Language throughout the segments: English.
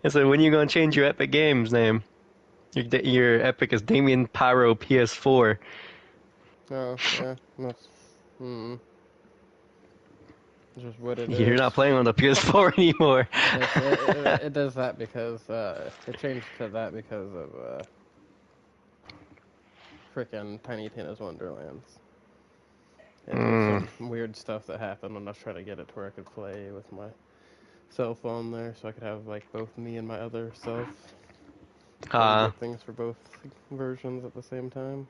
And so when you gonna change your Epic Games name? Your Epic is Damionpyro PS4. Oh, yeah. That's just what it You're is. not playing on the PS4 anymore. It does that because it changed to that because of frickin' Tiny Tina's Wonderlands. And there's Mm. some weird stuff that happened when I was trying to get it to where I could play with my cell phone there, so I could have like both me and my other self, so I could get things for both versions at the same time.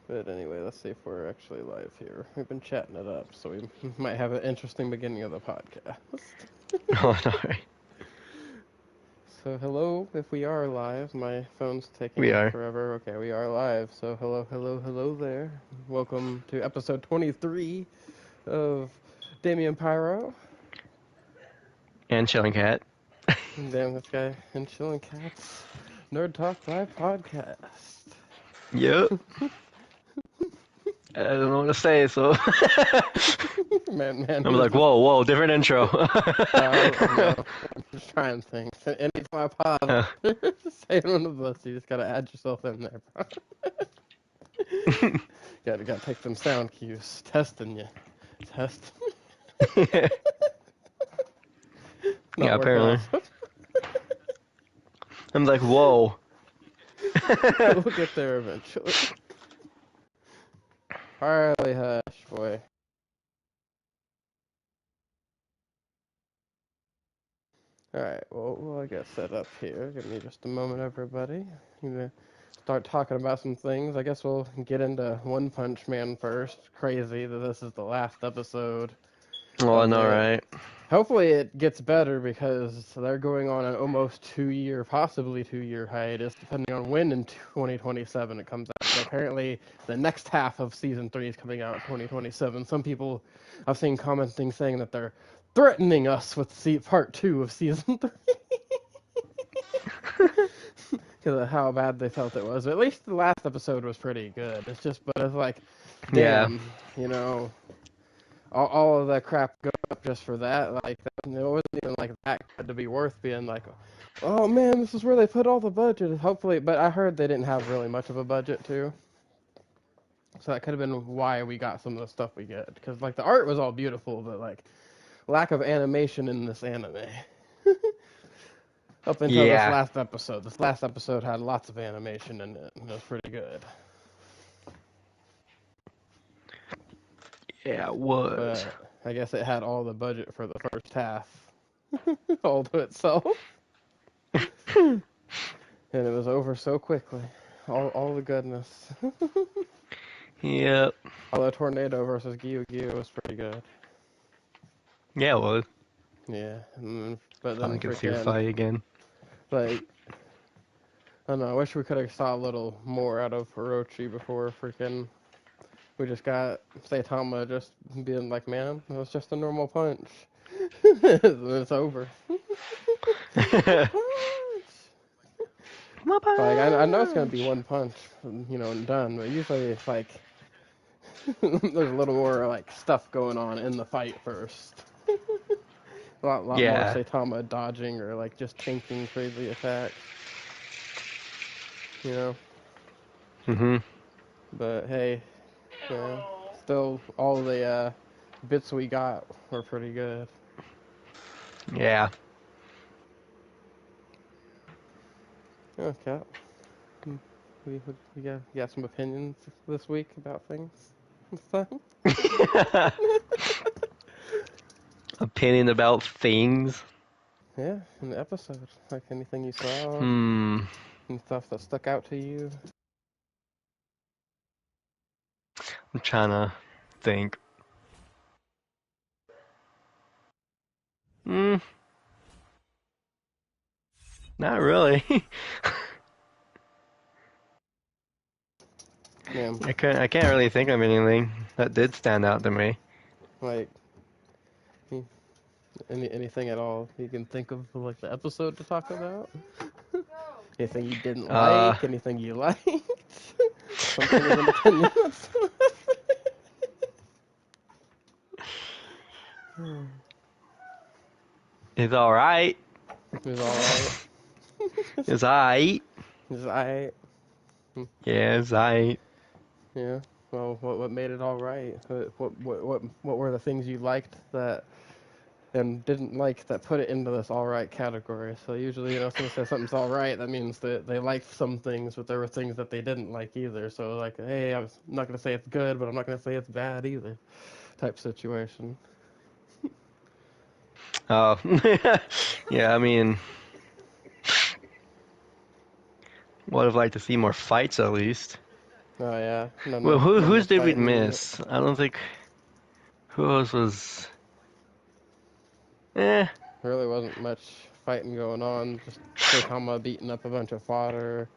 But anyway, let's see if we're actually live here. We've been chatting it up, so we might have an interesting beginning of the podcast. Oh no. So hello, if we are live, my phone's We taking are. forever. Okay, we are live. So hello, hello, hello there. Welcome to episode 23 of Damionpyro And ChillenCat. Damn, this guy and ChillenCat's Nerd Talk Live podcast. Yep. I don't know what to say, so Man, I'm this like, just, whoa, different intro. no, I'm just trying things. Anytime I pause, say one of those, you just gotta add yourself in there, bro. Gotta take them sound cues. Testing you. Test. Not Yeah, working apparently. out. I'm like, whoa. We'll get there eventually. Harley hush, boy. Alright, well, we'll get set up here. Give me just a moment, everybody. I'm gonna start talking about some things. I guess we'll get into One Punch Man first. Crazy that this is the last episode Oh, I of know, it. right? Hopefully it gets better because they're going on an almost 2-year, possibly 2-year hiatus, depending on when in 2027 it comes out. So apparently the next half of season 3 is coming out in 2027. Some people I've seen commenting saying that they're threatening us with part 2 of season 3 because of how bad they felt it was. At least the last episode was pretty good. But it's like, Yeah. damn, all of that crap go up just for that. Like, it wasn't even like that good to be worth being like, oh man, this is where they put all the budget. Hopefully, but I heard they didn't have really much of a budget too. So that could have been why we got some of the stuff we get. Because like the art was all beautiful, but like lack of animation in this anime. Up until this Yeah. last episode. This last episode had lots of animation in it, and it was pretty good. Yeah, it was. But I guess it had all the budget for the first half all to itself. And it was over so quickly. All the goodness. Yep. Although Tornado versus Gyu Gyu was pretty good. Yeah, it was. Yeah, but then Finally get to see her freaking, fight again. like, I don't know, I wish we could have saw a little more out of Orochi before freaking, we just got Saitama just being like, man, it was just a normal punch. It's over. My Like, I know it's gonna be punch. one punch, and done, but usually it's like, there's a little more, like, stuff going on in the fight first. A lot more Yeah. Saitama dodging or, like, just tanking crazy attacks. You know? Mhm. But, hey, still, all the bits we got were pretty good. Yeah. Okay. We got some opinions this week about things and stuff. Opinion about things. Yeah, in the episode. Like anything you saw, Hmm. and stuff that stuck out to you. I'm trying to think. Hmm. Not really. Yeah, I can't really think of anything that did stand out to me. like anything at all you can think of for, like the episode to talk about. Anything you didn't Uh. like, anything you liked. Something of an opinion. It's all right. He's alright. It's all right. He's alright. Yeah, it's all right. Yeah. Well, what made it alright? What were the things you liked that and didn't like that put it into this alright category? So usually, someone says something's alright, that means that they liked some things, but there were things that they didn't like either. So like, hey, I'm not gonna say it's good, but I'm not gonna say it's bad either, type situation. Oh, yeah. I mean, would have liked to see more fights at least. Oh yeah, Well, no more who's did we fighting. miss? I don't think who else was. Eh, There really wasn't much fighting going on. Just Kotama beating up a bunch of fodder.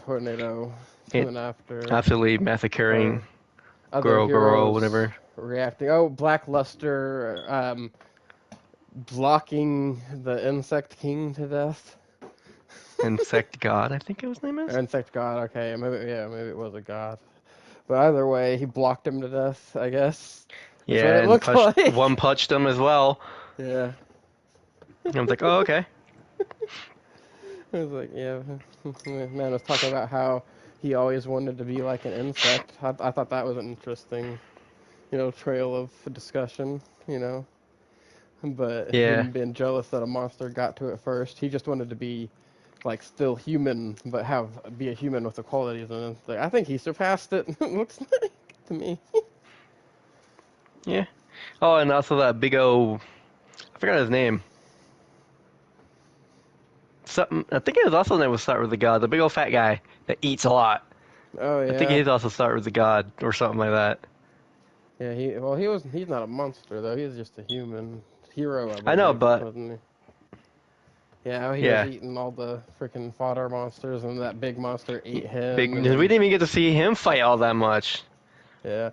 Tornado it coming after, absolutely massacring or other girl, heroes whatever. reacting. Oh, Blackluster blocking the Insect King to death. Insect God, I think it was name is. Or Insect God, okay, maybe it was a god. But either way, he blocked him to death, I guess. That's what Yeah, it and looked pushed like. one punched him as well. Yeah. And I was like, oh okay. I was like, yeah. Man was talking about how he always wanted to be like an insect. I thought that was an interesting, trail of discussion, But Yeah, him being jealous that a monster got to it first, he just wanted to be like still human, but be a human with the qualities. And it's like, I think he surpassed it. It looks like to me. yeah. Oh, and also that big O, I forgot his name. Something. I think his also name was start with the God. The big old fat guy that eats a lot. Oh I think yeah, he's also start with the God or something like that. yeah. He's not a monster though. He's just a human hero, I I know, believe, but wasn't he? Yeah, how he was yeah, eating all the freaking fodder monsters, and that big monster ate big. him, We and didn't then even get to see him fight all that much yeah,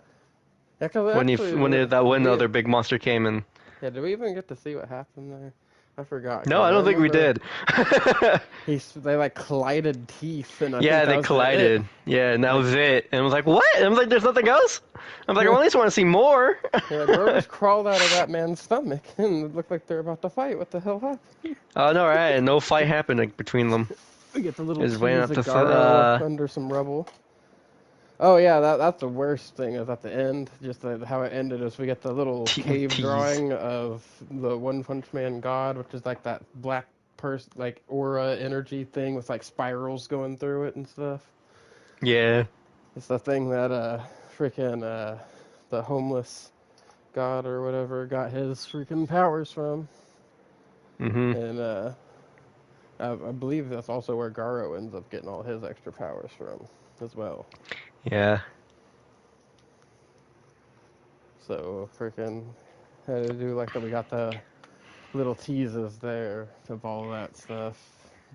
yeah. Cause when actually, that did one we? other big monster came in. Yeah, did we even get to see what happened there? I forgot No, because I I don't think we remember did. they like collided teeth, and I think Yeah, that they was it. collided. Yeah, and that Like was it. And I was like, what? And I was like, there's nothing else? I'm like, I at least want to see more. yeah, bro just crawled out of that man's stomach, and it looked like they're about to fight. What the hell happened? Oh, no, right. And no fight happened like, between them. We get the little It just went tease up of to, Garo under some rubble. Oh yeah, that's the worst thing is at the end. Just how it ended is we get the little cave tease. drawing of the One Punch Man God, which is like that black like aura energy thing with like spirals going through it and stuff. Yeah. It's the thing that freaking the homeless god or whatever got his freaking powers from, Mm-hmm. and I believe that's also where Garo ends up getting all his extra powers from as well. Yeah. So freaking had to do like that. We got the little teases there of all that stuff,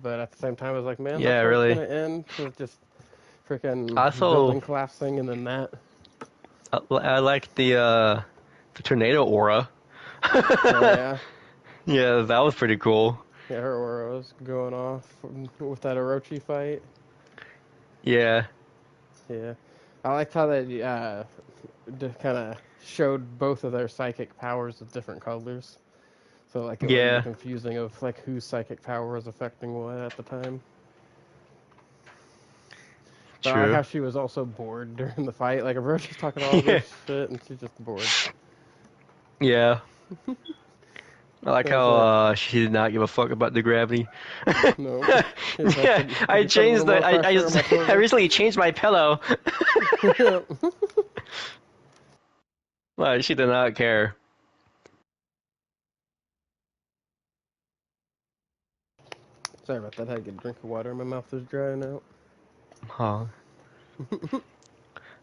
but at the same time, I was like, man, Yeah, that's where it's really. gonna end with just freaking Also, building collapsing and then that. I like the tornado aura. Oh yeah. Yeah, that was pretty cool. Yeah, her aura was going off with that Orochi fight. Yeah. Yeah, I liked how they kind of showed both of their psychic powers with different colors, so like it wouldn't be Yeah. confusing of like whose psychic power was affecting what at the time. But I like True. how she was also bored during the fight. Like Orochi's talking all Yeah. this shit, and she's just bored. Yeah. I like That's how it. she did not give a fuck about the gravity. No, she's like, Yeah, could I you put a little changed more the I pressure on just my I shoulder? recently changed my pillow. Well, she did not care. Sorry about that. I had to get a drink of water. My mouth is drying out. Oh,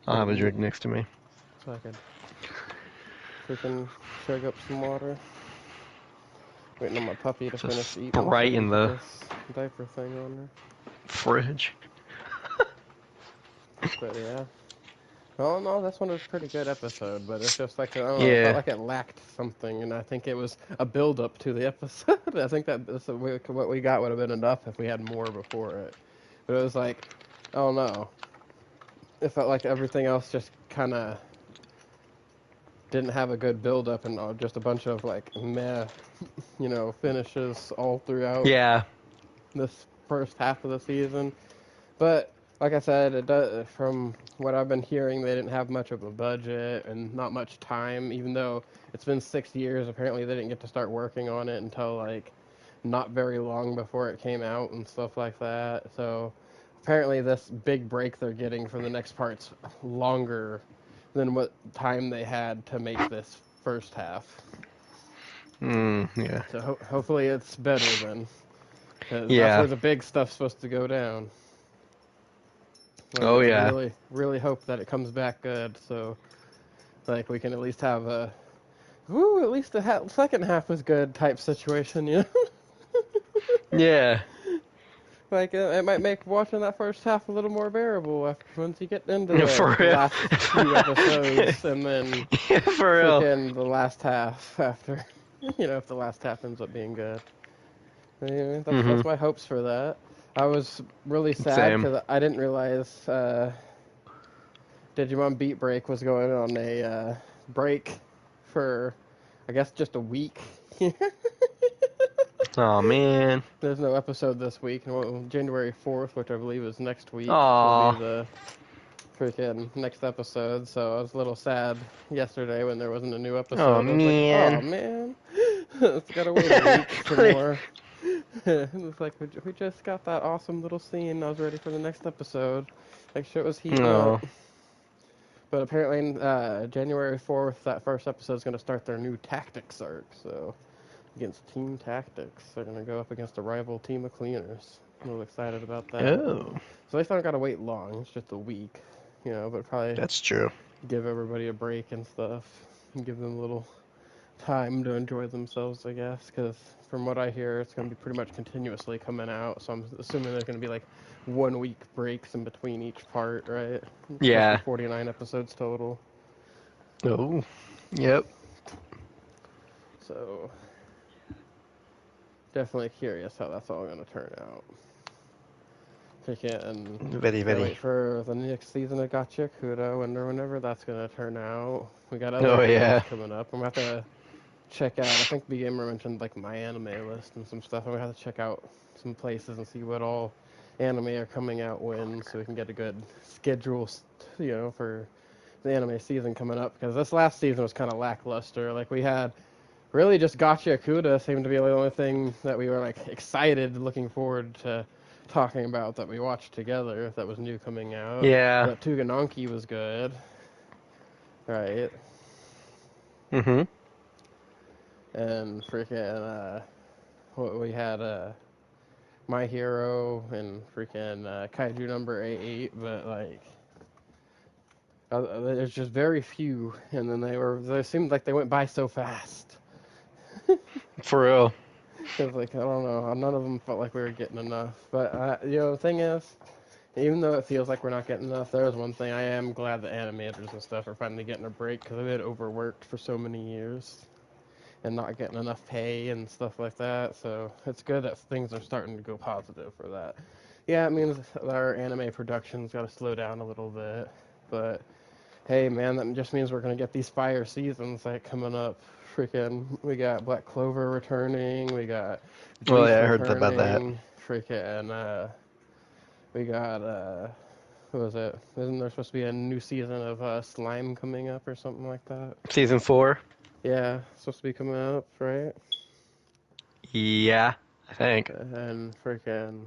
I'll Been a have a minute, drink next to me. so I could freaking chug up some water. Waiting on my puppy to Just finish eating so Sprite we can in put the this diaper thing on her. fridge. But yeah. Oh no, this one was a pretty good episode, but it's just like, I don't know, it felt Yeah. like it lacked something, and I think it was a build up to the episode. I think that what we got would have been enough if we had more before it. But it was like, oh no. It felt like everything else just kind of didn't have a good build up and just a bunch of like meh, finishes all throughout Yeah. this first half of the season. But like I said, it does, from what I've been hearing, they didn't have much of a budget and not much time. Even though it's been 6 years, apparently they didn't get to start working on it until like not very long before it came out and stuff like that. So apparently this big break they're getting for the next part's longer than what time they had to make this first half. Yeah. So hopefully it's better then, because that's Yeah. where the big stuff's supposed to go down. Like, Oh I yeah. really, really hope that it comes back good, so like we can at least have a, at least the second half was good type situation, Yeah. Like it might make watching that first half a little more bearable once you get into the For real. last few episodes, and then Yeah, for real. freaking the last half after, if the last half ends up being good. Yeah, that's my hopes for that. I was really sad Same. because I didn't realize Digimon Beat Break was going on a break for, I guess, just a week. Oh man. There's no episode this week, and January 4th, which I believe is next week, will be Aw. the freaking next episode. So I was a little sad yesterday when there wasn't a new Oh episode. I was like, oh man. man, it's gotta wait a week for more. It's like we just got that awesome little scene. I was ready for the next episode. Like shit was heating Oh. up. But apparently, January 4th, that first episode is gonna start their new tactics arc. So against Team Tactics, they're gonna go up against a rival team of cleaners. I'm a little excited about that. Oh. So at least I don't gotta wait long. It's just a week, but probably That's true. give everybody a break and stuff, and give them a little time to enjoy themselves, I guess. Because from what I hear, it's gonna be pretty much continuously coming out. So I'm assuming there's gonna be like 1 week breaks in between each part, right? It's supposed to be Yeah. 49 episodes total. Oh. Yep. So definitely curious how that's all gonna turn out. And Very, gotta very. wait for the next season of Gotcha Kudo, whenever that's gonna turn out. We got other Oh animes yeah. coming up. I'm gonna have to check out. I think B Gamer mentioned like my anime list and some stuff. I'm gonna have to check out some places and see what all anime are coming out when, so we can get a good schedule, for the anime season coming up. Because this last season was kind of lackluster. Like we had really just Gotcha Kuda seemed to be the only thing that we were like excited, looking forward to talking about that we watched together that was new coming out. Yeah. But Tuganonki was good, right? Mhm. And freaking what we had My Hero and freaking Kaiju number 88, but like there's just very few, and then they seemed like they went by so fast. For real. Because, like, I don't know, none of them felt like we were getting enough. But, the thing is, even though it feels like we're not getting enough, there is one thing. I am glad the animators and stuff are finally getting a break, because they've been overworked for so many years and not getting enough pay and stuff like that. So it's good that things are starting to go positive for that. Yeah, it means our anime production's got to slow down a little bit. But, hey, man, that just means we're going to get these fire seasons like coming up. Freaking, we got Black Clover returning, we got Oh Bleach yeah, I heard about that. returning, freaking, we got, what was it? Isn't there supposed to be a new season of Slime coming up or something like that? Season 4. Yeah, supposed to be coming up, right? Yeah, I think And freaking,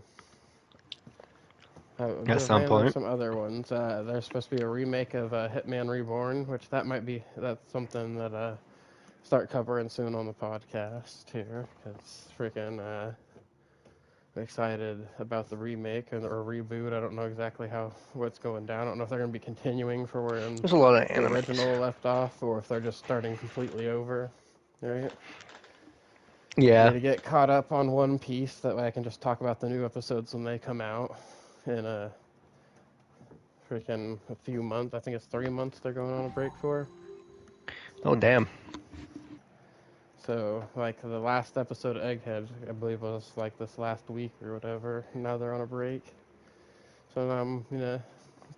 at some there's point. some other ones. There's supposed to be a remake of Hitman Reborn, which that's something that start covering soon on the podcast here, because freaking I'm excited about the remake or reboot. I don't know exactly what's going down. I don't know if they're going to be continuing for where There's a lot of the animes. original left off, or if they're just starting completely over. Right? I need Yeah. to get caught up on One Piece. That way I can just talk about the new episodes when they come out in a freaking a few months. I think it's 3 months they're going on a break for. Oh damn. So, like, the last episode of Egghead, I believe, was, like, this last week or whatever. Now they're on a break. So I'm,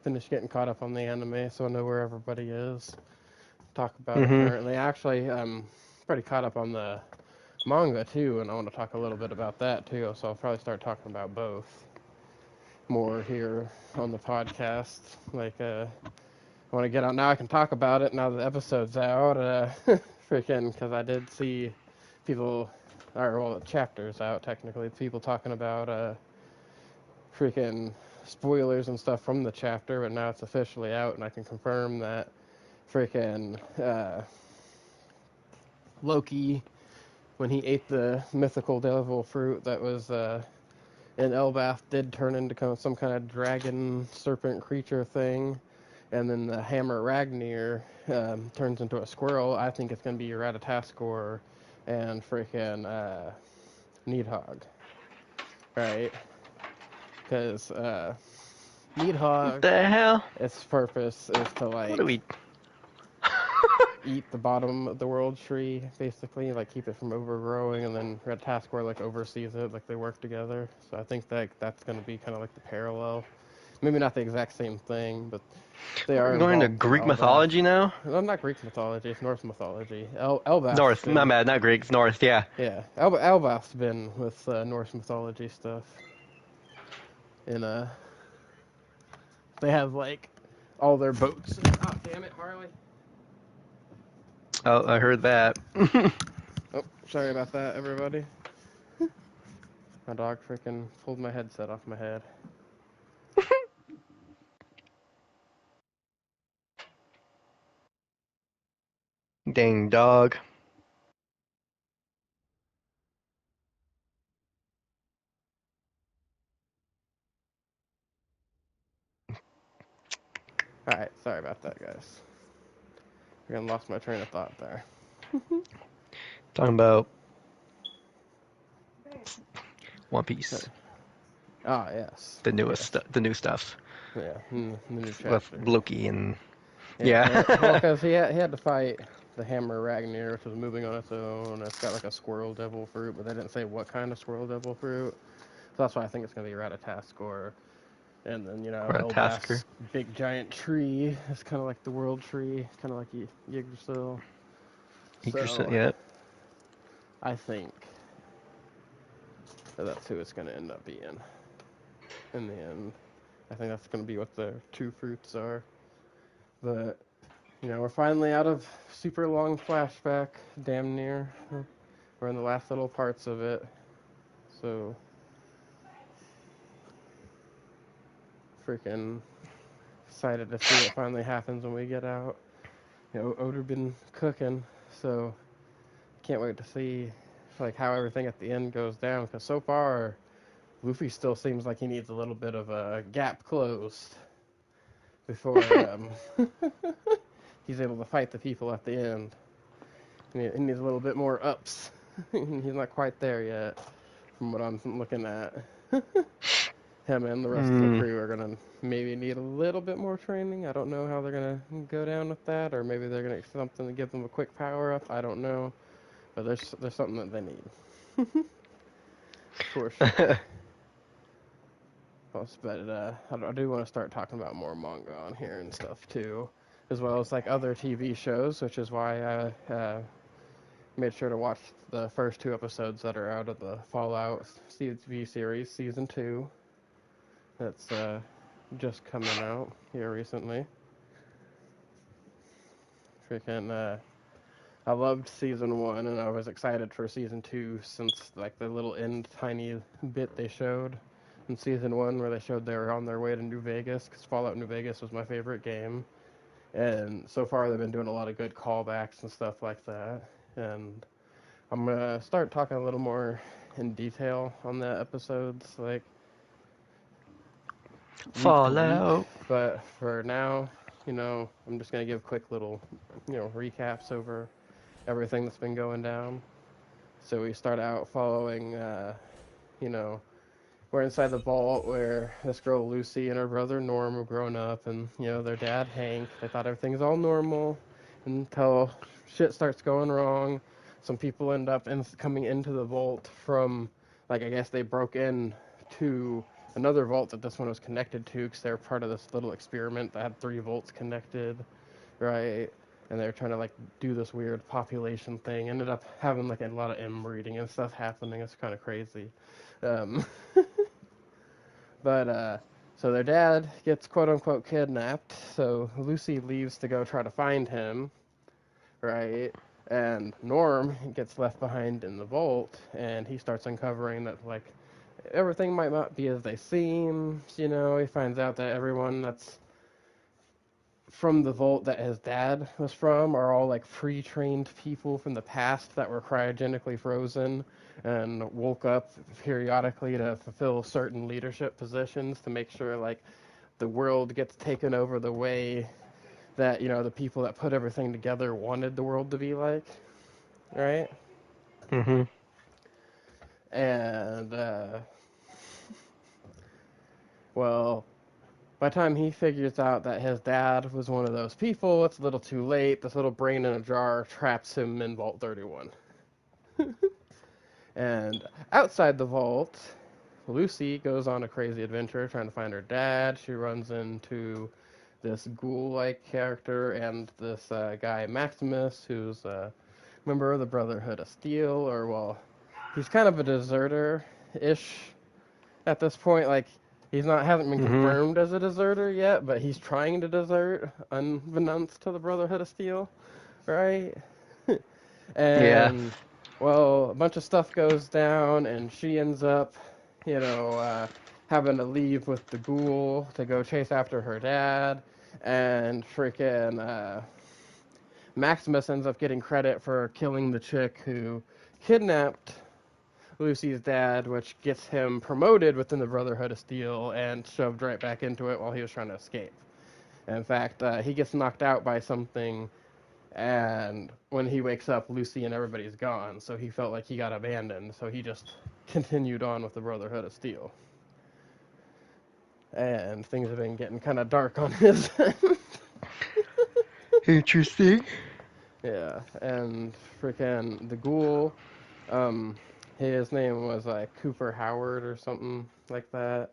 finish getting caught up on the anime so I know where everybody is. talk about it Mm-hmm. currently. Actually, I'm pretty caught up on the manga too, and I want to talk a little bit about that too. So I'll probably start talking about both more here on the podcast. Like, I want to get out now. I can talk about it now that the episode's out. Freaking, because I did see people, or well, the chapters out technically. People talking about freaking spoilers and stuff from the chapter, but now it's officially out, and I can confirm that freaking Loki, when he ate the mythical devil fruit that was in Elbath, did turn into some kind of dragon serpent creature thing. And then the hammer Ragnir turns into a squirrel. I think it's going to be Ratataskor and freaking Needhog. Right? Because What Needhog, the hell? its purpose is to, What do we? eat the bottom of the world tree, basically, like keep it from overgrowing, and then Ratataskor, like, oversees it, like they work together. So I think that that's going to be kind of like the parallel. Maybe not the exact same thing, but they We're are going to involved in Greek Elbath. mythology now. Well, not Greek mythology, it's Norse mythology. Elbath's North. My been, bad. Not Greek. It's North. Yeah. yeah, Elbath's been with Norse mythology stuff. And they have like all their boats. Oh, damn it, Harley. Oh, I heard that. Oh, sorry about that, everybody. My dog freaking pulled my headset off my head. Dang dog. Alright, sorry about that, guys. I lost my train of thought there. Talking about One Piece. Ah, yes. The newest Yes. stuff. The new stuff Yeah, the new with chapter. Loki and Yeah, well, yeah. because he had to fight the hammer Ragnir, which was moving on its own. It's got like a squirrel devil fruit, but they didn't say what kind of squirrel devil fruit. So that's why I think it's going to be Ratataskor. And then, Or a Tasker. Elbaf's big giant tree. It's kind of like the world tree, kind of like Yggdrasil. Yggdrasil. So Yeah. I think that's who it's going to end up being in the end. I think that's going to be what the two fruits are. But, we're finally out of super long flashback, damn near. We're in the last little parts of it. So, freaking excited to see what finally happens when we get out. Oda been cooking, so can't wait to see like how everything at the end goes down. Because so far, Luffy still seems like he needs a little bit of a gap closed before he's able to fight the people at the end. He needs a little bit more ups. He's not quite there yet, from what I'm looking at. Him and the rest of the crew are gonna maybe need a little bit more training. I don't know how they're gonna go down with that, or maybe they're gonna get something to give them a quick power up. I don't know, but there's something that they need for sure. But I do want to start talking about more manga on here and stuff too, as well as like other TV shows, which is why I made sure to watch the first 2 episodes that are out of the Fallout TV series, season 2. That's just coming out here recently. Freaking, I loved season 1, and I was excited for season 2 since like the little end tiny bit they showed in season 1 where they showed they were on their way to New Vegas, because Fallout New Vegas was my favorite game. And so far they've been doing a lot of good callbacks and stuff like that. And I'm gonna start talking a little more in detail on the episodes, like week to week. Fallout. But for now, I'm just gonna give quick little, recaps over everything that's been going down. So we start out following, we're inside the vault where this girl Lucy and her brother Norm have grown up, and their dad Hank. They thought everything's all normal until shit starts going wrong. Some people end up coming into the vault from, like, I guess they broke in to another vault that this one was connected to, because they're part of this little experiment that had 3 vaults connected, right? and they're trying to like do this weird population thing. Ended up having like a lot of inbreeding and stuff happening. It's kind of crazy. Um, but so their dad gets quote unquote kidnapped. So Lucy leaves to go try to find him, right? And Norm gets left behind in the vault, and he starts uncovering that like everything might not be as they seem. You know, he finds out that everyone that's from the vault that his dad was from are all like pre-trained people from the past that were cryogenically frozen and woke up periodically to fulfill certain leadership positions to make sure like the world gets taken over the way that, you know, the people that put everything together wanted the world to be like, right? Mm-hmm. And well, by the time he figures out that his dad was one of those people, it's a little too late. This little brain in a jar traps him in Vault 31. And outside the vault, Lucy goes on a crazy adventure trying to find her dad. She runs into this ghoul-like character and this guy Maximus, who's a member of the Brotherhood of Steel, or well, he's kind of a deserter-ish at this point. Like he's not hasn't been Mm-hmm. confirmed as a deserter yet, but he's trying to desert, unbeknownst to the Brotherhood of Steel, right? Yeah. And well, a bunch of stuff goes down, and she ends up, you know, having to leave with the ghoul to go chase after her dad, and freaking Maximus ends up getting credit for killing the chick who kidnapped Lucy's dad, which gets him promoted within the Brotherhood of Steel and shoved right back into it while he was trying to escape. In fact, he gets knocked out by something, and when he wakes up, Lucy and everybody's gone, so he felt like he got abandoned, so he just continued on with the Brotherhood of Steel. And things have been getting kind of dark on his end. Interesting. Yeah, and freaking the ghoul, um, his name was like Cooper Howard or something like that.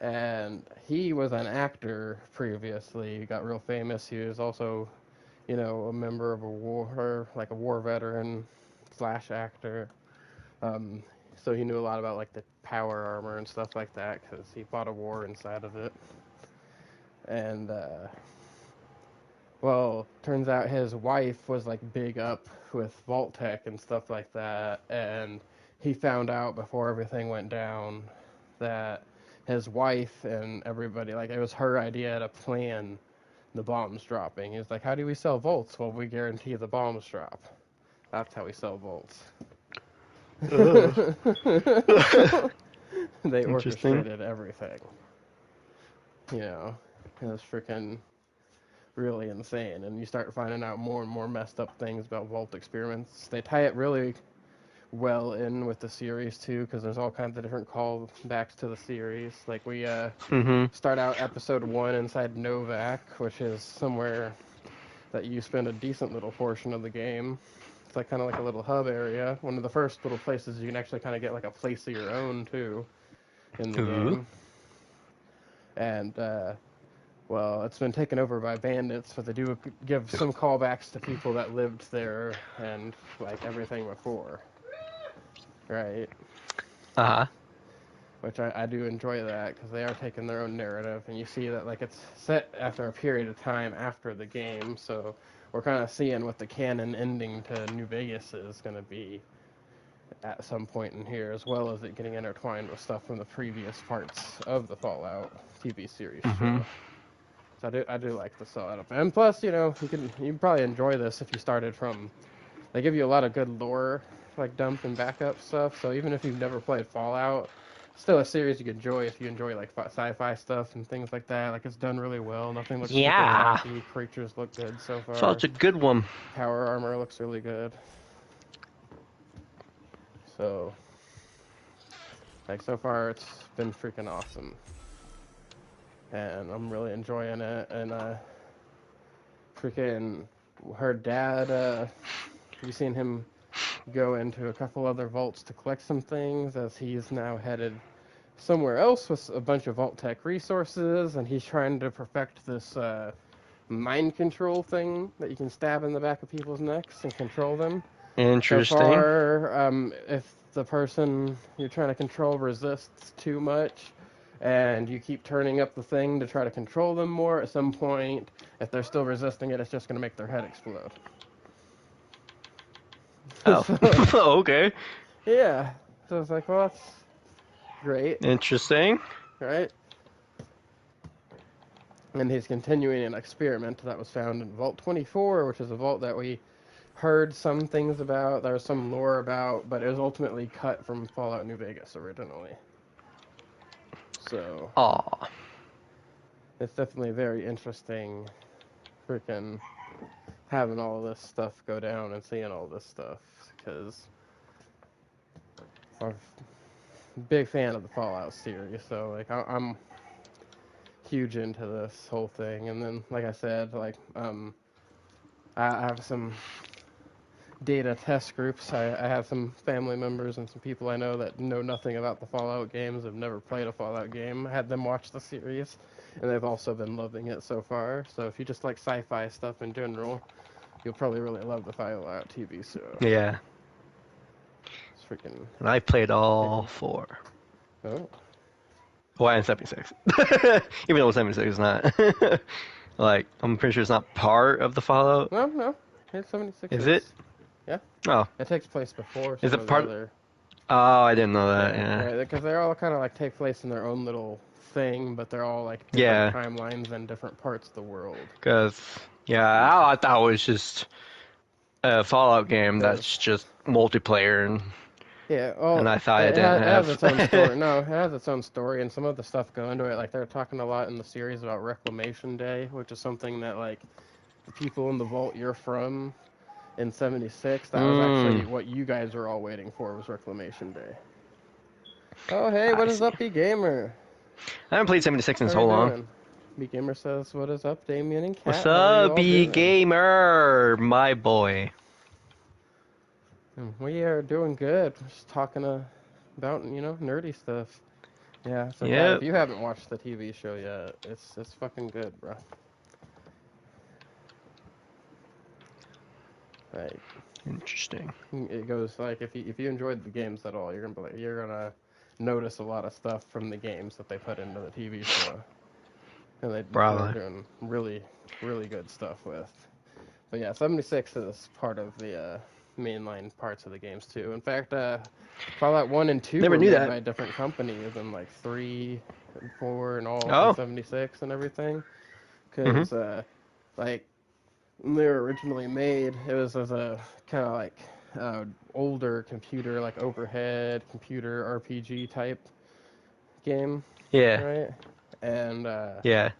And he was an actor previously. He got real famous. He was also, you know, a member of a war, like a war veteran slash actor. Um, so he knew a lot about like the power armor and stuff like that because he fought a war inside of it. And well, turns out his wife was like big up with Vault Tech and stuff like that, and he found out before everything went down that his wife and everybody, like, it was her idea to plan the bombs dropping. He was like, how do we sell volts? Well, we guarantee the bombs drop. That's how we sell volts. Ugh. They Interesting. orchestrated everything. You know, it was freaking really insane. And you start finding out more and more messed up things about Volt experiments. They tie it really well in with the series too, because there's all kinds of different callbacks to the series. Like we Mm-hmm. start out episode 1 inside Novak, which is somewhere that you spend a decent little portion of the game. It's like kind of like a little hub area. One of the first little places you can actually kind of get like a place of your own too in the Ooh. game. And well, it's been taken over by bandits, but they do give some callbacks to people that lived there and like everything before, right? Uh-huh. Which I do enjoy that because they are taking their own narrative, and you see that like it's set after a period of time after the game, so we're kind of seeing what the canon ending to New Vegas is going to be at some point in here, as well as it getting intertwined with stuff from the previous parts of the Fallout TV series Mm-hmm. show. So I do like the setup, and plus, you know, you can probably enjoy this if you started from. They give you a lot of good lore, like dump and backup stuff. So even if you've never played Fallout, still a series you can enjoy if you enjoy like sci-fi stuff and things like that. Like it's done really well. Nothing looks super Yeah. tacky. Creatures look good so far. Such a good one. Power armor looks really good. So like so far it's been freaking awesome, and I'm really enjoying it. And freaking her dad. Have you seen him go into a couple other vaults to collect some things as he's now headed somewhere else with a bunch of Vault Tech resources, and he's trying to perfect this mind control thing that you can stab in the back of people's necks and control them. So Interesting. far, if the person you're trying to control resists too much, and you keep turning up the thing to try to control them more, at some point, if they're still resisting it, it's just going to make their head explode. Oh, So, okay. yeah. So it's like, well, that's great, Interesting. right? And he's continuing an experiment that was found in Vault 24, which is a vault that we heard some things about, there was some lore about, but it was ultimately cut from Fallout New Vegas originally. So, Aw. it's definitely very interesting freaking having all this stuff go down and seeing all this stuff, because I'm a big fan of the Fallout series, so like I'm huge into this whole thing. And then, like I said, like I have some data test groups. I have some family members and some people I know that know nothing about the Fallout games, have never played a Fallout game. I had them watch the series, and they've also been loving it so far. So if you just like sci-fi stuff in general, you'll probably really love the Fallout TV show. Yeah. It's freaking. And I played all four. Oh. Why in 76? Even though 76 is not. Like, I'm pretty sure it's not part of the Fallout. No, no. Hit 76 Is it? is. Yeah. Oh. It takes place before Is some it of the part? other. Oh, I didn't know that. Yeah, Yeah. right. Because they're all kind of like take place in their own little thing, but they're all like different Yeah. timelines and different parts of the world. Because, yeah, I thought it was just a Fallout game The that's just multiplayer, Yeah, and well, I thought it it didn't has have. its own story. No, it has its own story, and some of the stuff go into it. Like they're talking a lot in the series about Reclamation Day, which is something that like the people in the vault you're from in '76. That was actually Mm, what you guys were all waiting for was Reclamation Day. Oh, hey, I what is see. up, B Gamer? I haven't played 76 in How are so you long. doing? B Gamer says, "What is up, Damien and What's Cat? How are you up, all B doing?" Gamer, my boy? We are doing good. Just talking about nerdy stuff. Yeah, so Cat, if Yep. you haven't watched the TV show yet, it's fucking good, bro. Like Interesting. it goes like if you enjoyed the games at all, you're gonna notice a lot of stuff from the games that they put into the TV show, and they're Probably. doing really good stuff with. But yeah, 76 is part of the mainline parts of the games too. In fact, Fallout 1 and 2 Never were knew made that. by different companies, and like 3 and 4 and all from Oh. 76 and everything. Mhm. Because like when they were originally made, it was as a kind of like older computer, like overhead computer RPG type game, Yeah. right? And Yeah.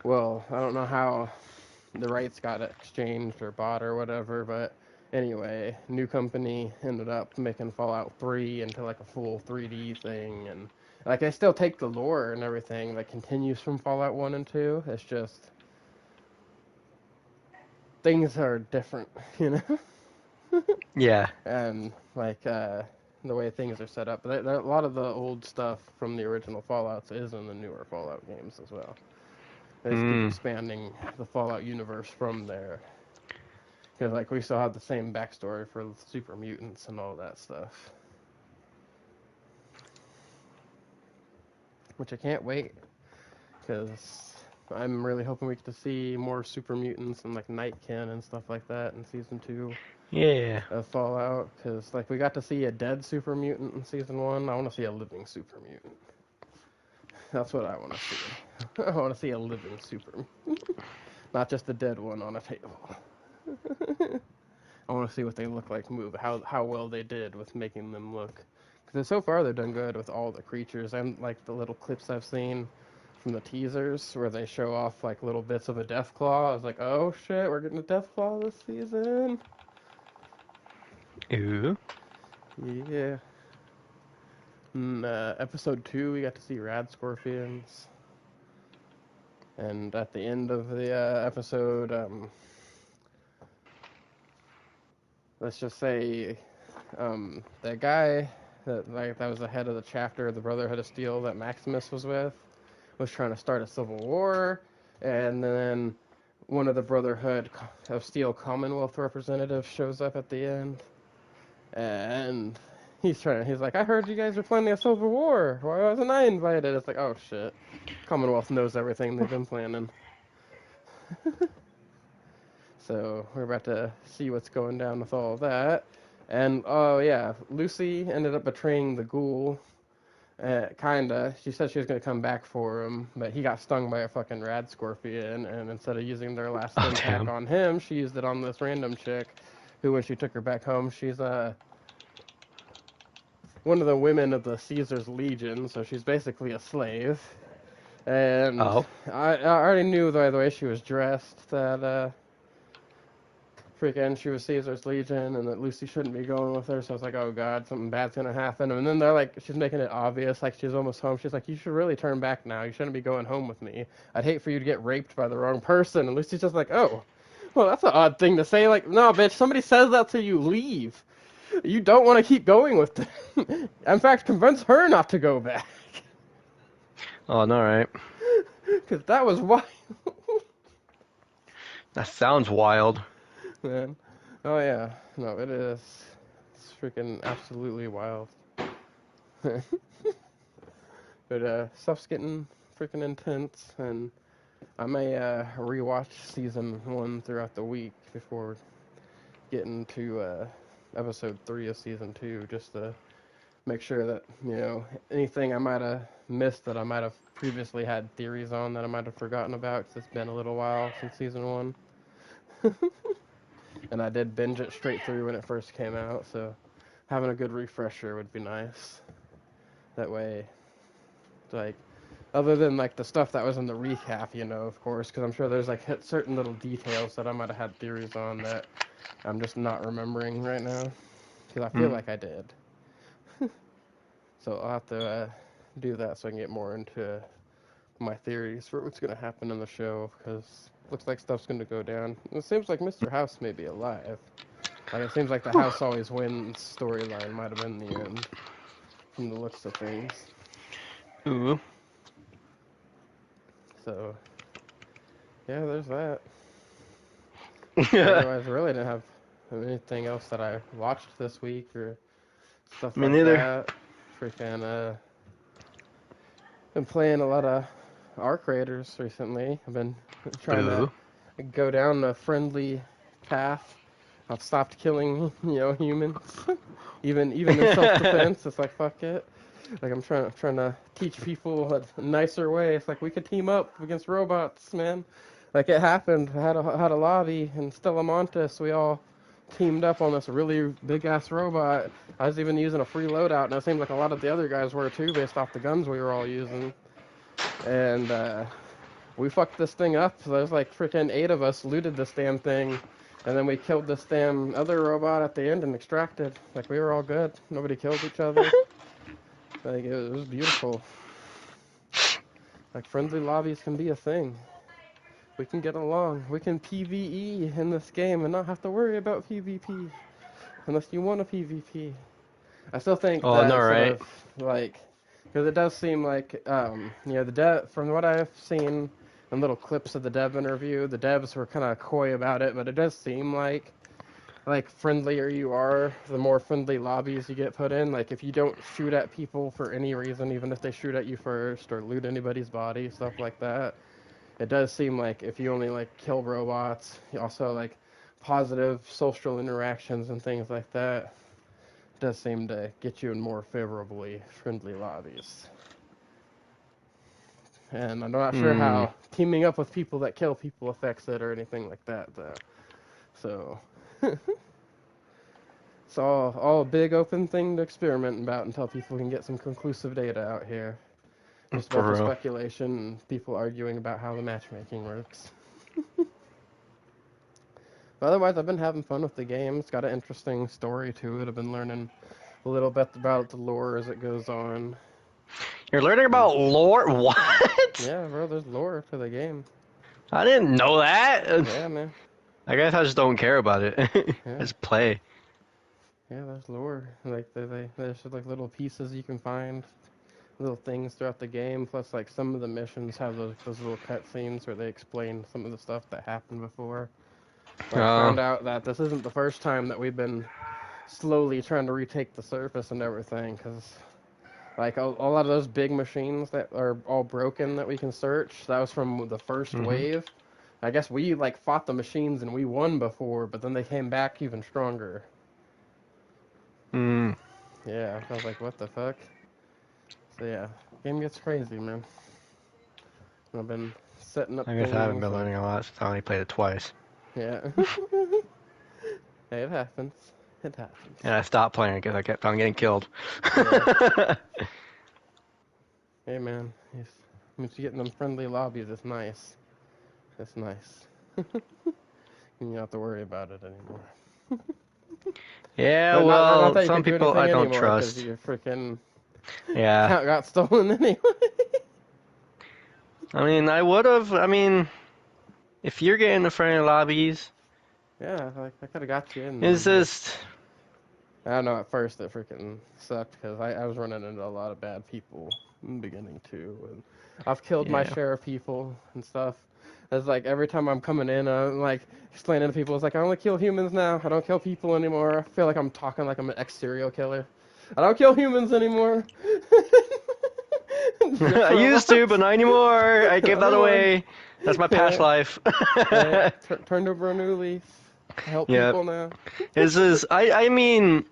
well, I don't know how the rights got exchanged or bought or whatever, but anyway, new company ended up making Fallout 3 into like a full 3D thing, and like I still take the lore and everything that continues from Fallout 1 and 2. It's just things are different, you know? Yeah. And like the way things are set up. But a lot of the old stuff from the original Fallout's is in the newer Fallout games as well. They just keep Mm. expanding the Fallout universe from there. Because like we still have the same backstory for super mutants and all that stuff, which I can't wait. Because I'm really hoping we get to see more super mutants and like Nightkin and stuff like that in season 2 Yeah. of Fallout. Because like we got to see a dead super mutant in season 1. I want to see a living super mutant. That's what I want to see. I want to see a living super, not just a dead one on a table. I want to see what they look like move, how well they did with making them look. Because so far they've done good with all the creatures and like the little clips I've seen from the teasers where they show off like little bits of a Deathclaw. I was like, oh shit, we're getting a Deathclaw this season. Ooh. Yeah. In episode 2, we got to see Rad Scorpions. And at the end of the episode, let's just say that guy that was the head of the chapter of the Brotherhood of Steel that Maximus was with was trying to start a civil war, and then one of the Brotherhood of Steel Commonwealth representatives shows up at the end, and he's like, I heard you guys were planning a civil war. Why wasn't I invited? It's like, oh shit. Commonwealth knows everything they've been planning. So we're about to see what's going down with all of that. And oh yeah, Lucy ended up betraying the ghoul. Kinda. She said she was gonna come back for him, but he got stung by a fucking rad scorpion, and instead of using their last Oh, stim pack damn. on him, she used it on this random chick, who when she took her back home, she's one of the women of the Caesar's Legion, so she's basically a slave. And Oh. I already knew by the way she was dressed that freaking she was Caesar's Legion and that Lucy shouldn't be going with her. So I was like, oh god, something bad's gonna happen. And then they're like, she's making it obvious, like she's almost home. She's like, you should really turn back now. You shouldn't be going home with me. I'd hate for you to get raped by the wrong person. And Lucy's just like, oh, well, that's an odd thing to say. Like, no, bitch, somebody says that to you, leave. You don't want to keep going with them. In fact, convince her not to go back. Oh, no, right. Because that was wild. That sounds wild. Man. Oh, yeah. No, it is. It's freaking absolutely wild. But stuff's getting freaking intense, and I may rewatch season 1 throughout the week before getting to episode 3 of season 2, just to make sure that, you know, anything I might have missed that I might have previously had theories on that I might have forgotten about, because it's been a little while since season 1. And I did binge it straight through when it first came out, so having a good refresher would be nice. That way, like, other than like the stuff that was in the recap, you know, of course, because I'm sure there's like certain little details that I might have had theories on that I'm just not remembering right now, because I feel like I did. So I'll have to do that so I can get more into my theories for what's going to happen in the show, because looks like stuff's going to go down. It seems like Mr. House may be alive. Like, it seems like the House always wins storyline might have been the end, from the looks of things. Ooh. So, yeah, there's that. Otherwise, I really didn't have anything else that I watched this week or stuff Me like neither. that. Freaking, been playing a lot of Arc Raiders recently. I've been trying Ooh. to go down a friendly path. I've stopped killing, you know, humans. even in self-defense, it's like, fuck it. Like, I'm trying to teach people a nicer way. It's like, we could team up against robots, man. Like, it happened. I had a lobby in Stellamontis. We all teamed up on this really big-ass robot. I was even using a free loadout, and it seemed like a lot of the other guys were, too, based off the guns we were all using. And, we fucked this thing up. So there's like freaking 8 of us looted this damn thing. And then we killed this damn other robot at the end and extracted. Like, we were all good. Nobody killed each other. Like, it was beautiful. Like, friendly lobbies can be a thing. We can get along. We can PvE in this game and not have to worry about PvP. Unless you want a PvP. I still think Oh, that no, sort right. of, like, because it does seem like, you know, the dev, from what I've seen in little clips of the dev interview, the devs were kind of coy about it, but it does seem like friendlier you are, the more friendly lobbies you get put in. Like, if you don't shoot at people for any reason, even if they shoot at you first, or loot anybody's body, stuff like that, it does seem like if you only, like, kill robots, you also, like, positive social interactions and things like that, does seem to get you in more favorably friendly lobbies. And I'm not sure Hmm. how teaming up with people that kill people affects it or anything like that, though. So, it's all a big open thing to experiment about until people can get some conclusive data out here. Just a bunch For of real. speculation and people arguing about how the matchmaking works. But otherwise, I've been having fun with the game. It's got an interesting story to it. I've been learning a little bit about the lore as it goes on. You're learning And about lore? What? yeah, bro, there's lore to the game. I didn't know that. Yeah, man. I guess I just don't care about it. I Yeah. just play. Yeah, there's lore. Like there's like little pieces you can find little things throughout the game. Plus, like some of the missions have those little cutscenes where they explain some of the stuff that happened before. Like Oh. found out that this isn't the first time that we've been slowly trying to retake the surface and everything, because like a lot of those big machines that are all broken that we can search, that was from the first Mhm. wave. I guess we like fought the machines and we won before, but then they came back even stronger. Mm. Yeah, I was like, what the fuck? So yeah, game gets crazy, man. I've been setting up I guess I haven't things been and learning a lot since I only played it twice. yeah. Hey, it happens. It happens. And I stopped playing because I kept on getting killed. Yeah. Hey, man. If you get in them friendly lobbies, it's nice. It's nice. You don't have to worry about it anymore. Yeah, Not well, that you some can do people I anything don't anymore because trust. your freaking Yeah. account got stolen anyway. I mean, I would have. I mean, if you're getting the friendly lobbies, Yeah, like I could have got you in it's them, but just. I don't know. At first, it freaking sucked because I was running into a lot of bad people in the beginning too, and I've killed my Yeah. share of people and stuff. It's like every time I'm coming in, I'm like explaining to people, it's like I only kill humans now. I don't kill people anymore. I feel like I'm talking like I'm an ex-serial killer. I don't kill humans anymore. Just I for a used to, lot. but not anymore. I gave Not that anymore. away. That's my past Yeah, life. yeah. Turned over a new leaf. I help Yeah. people now. This is. I mean,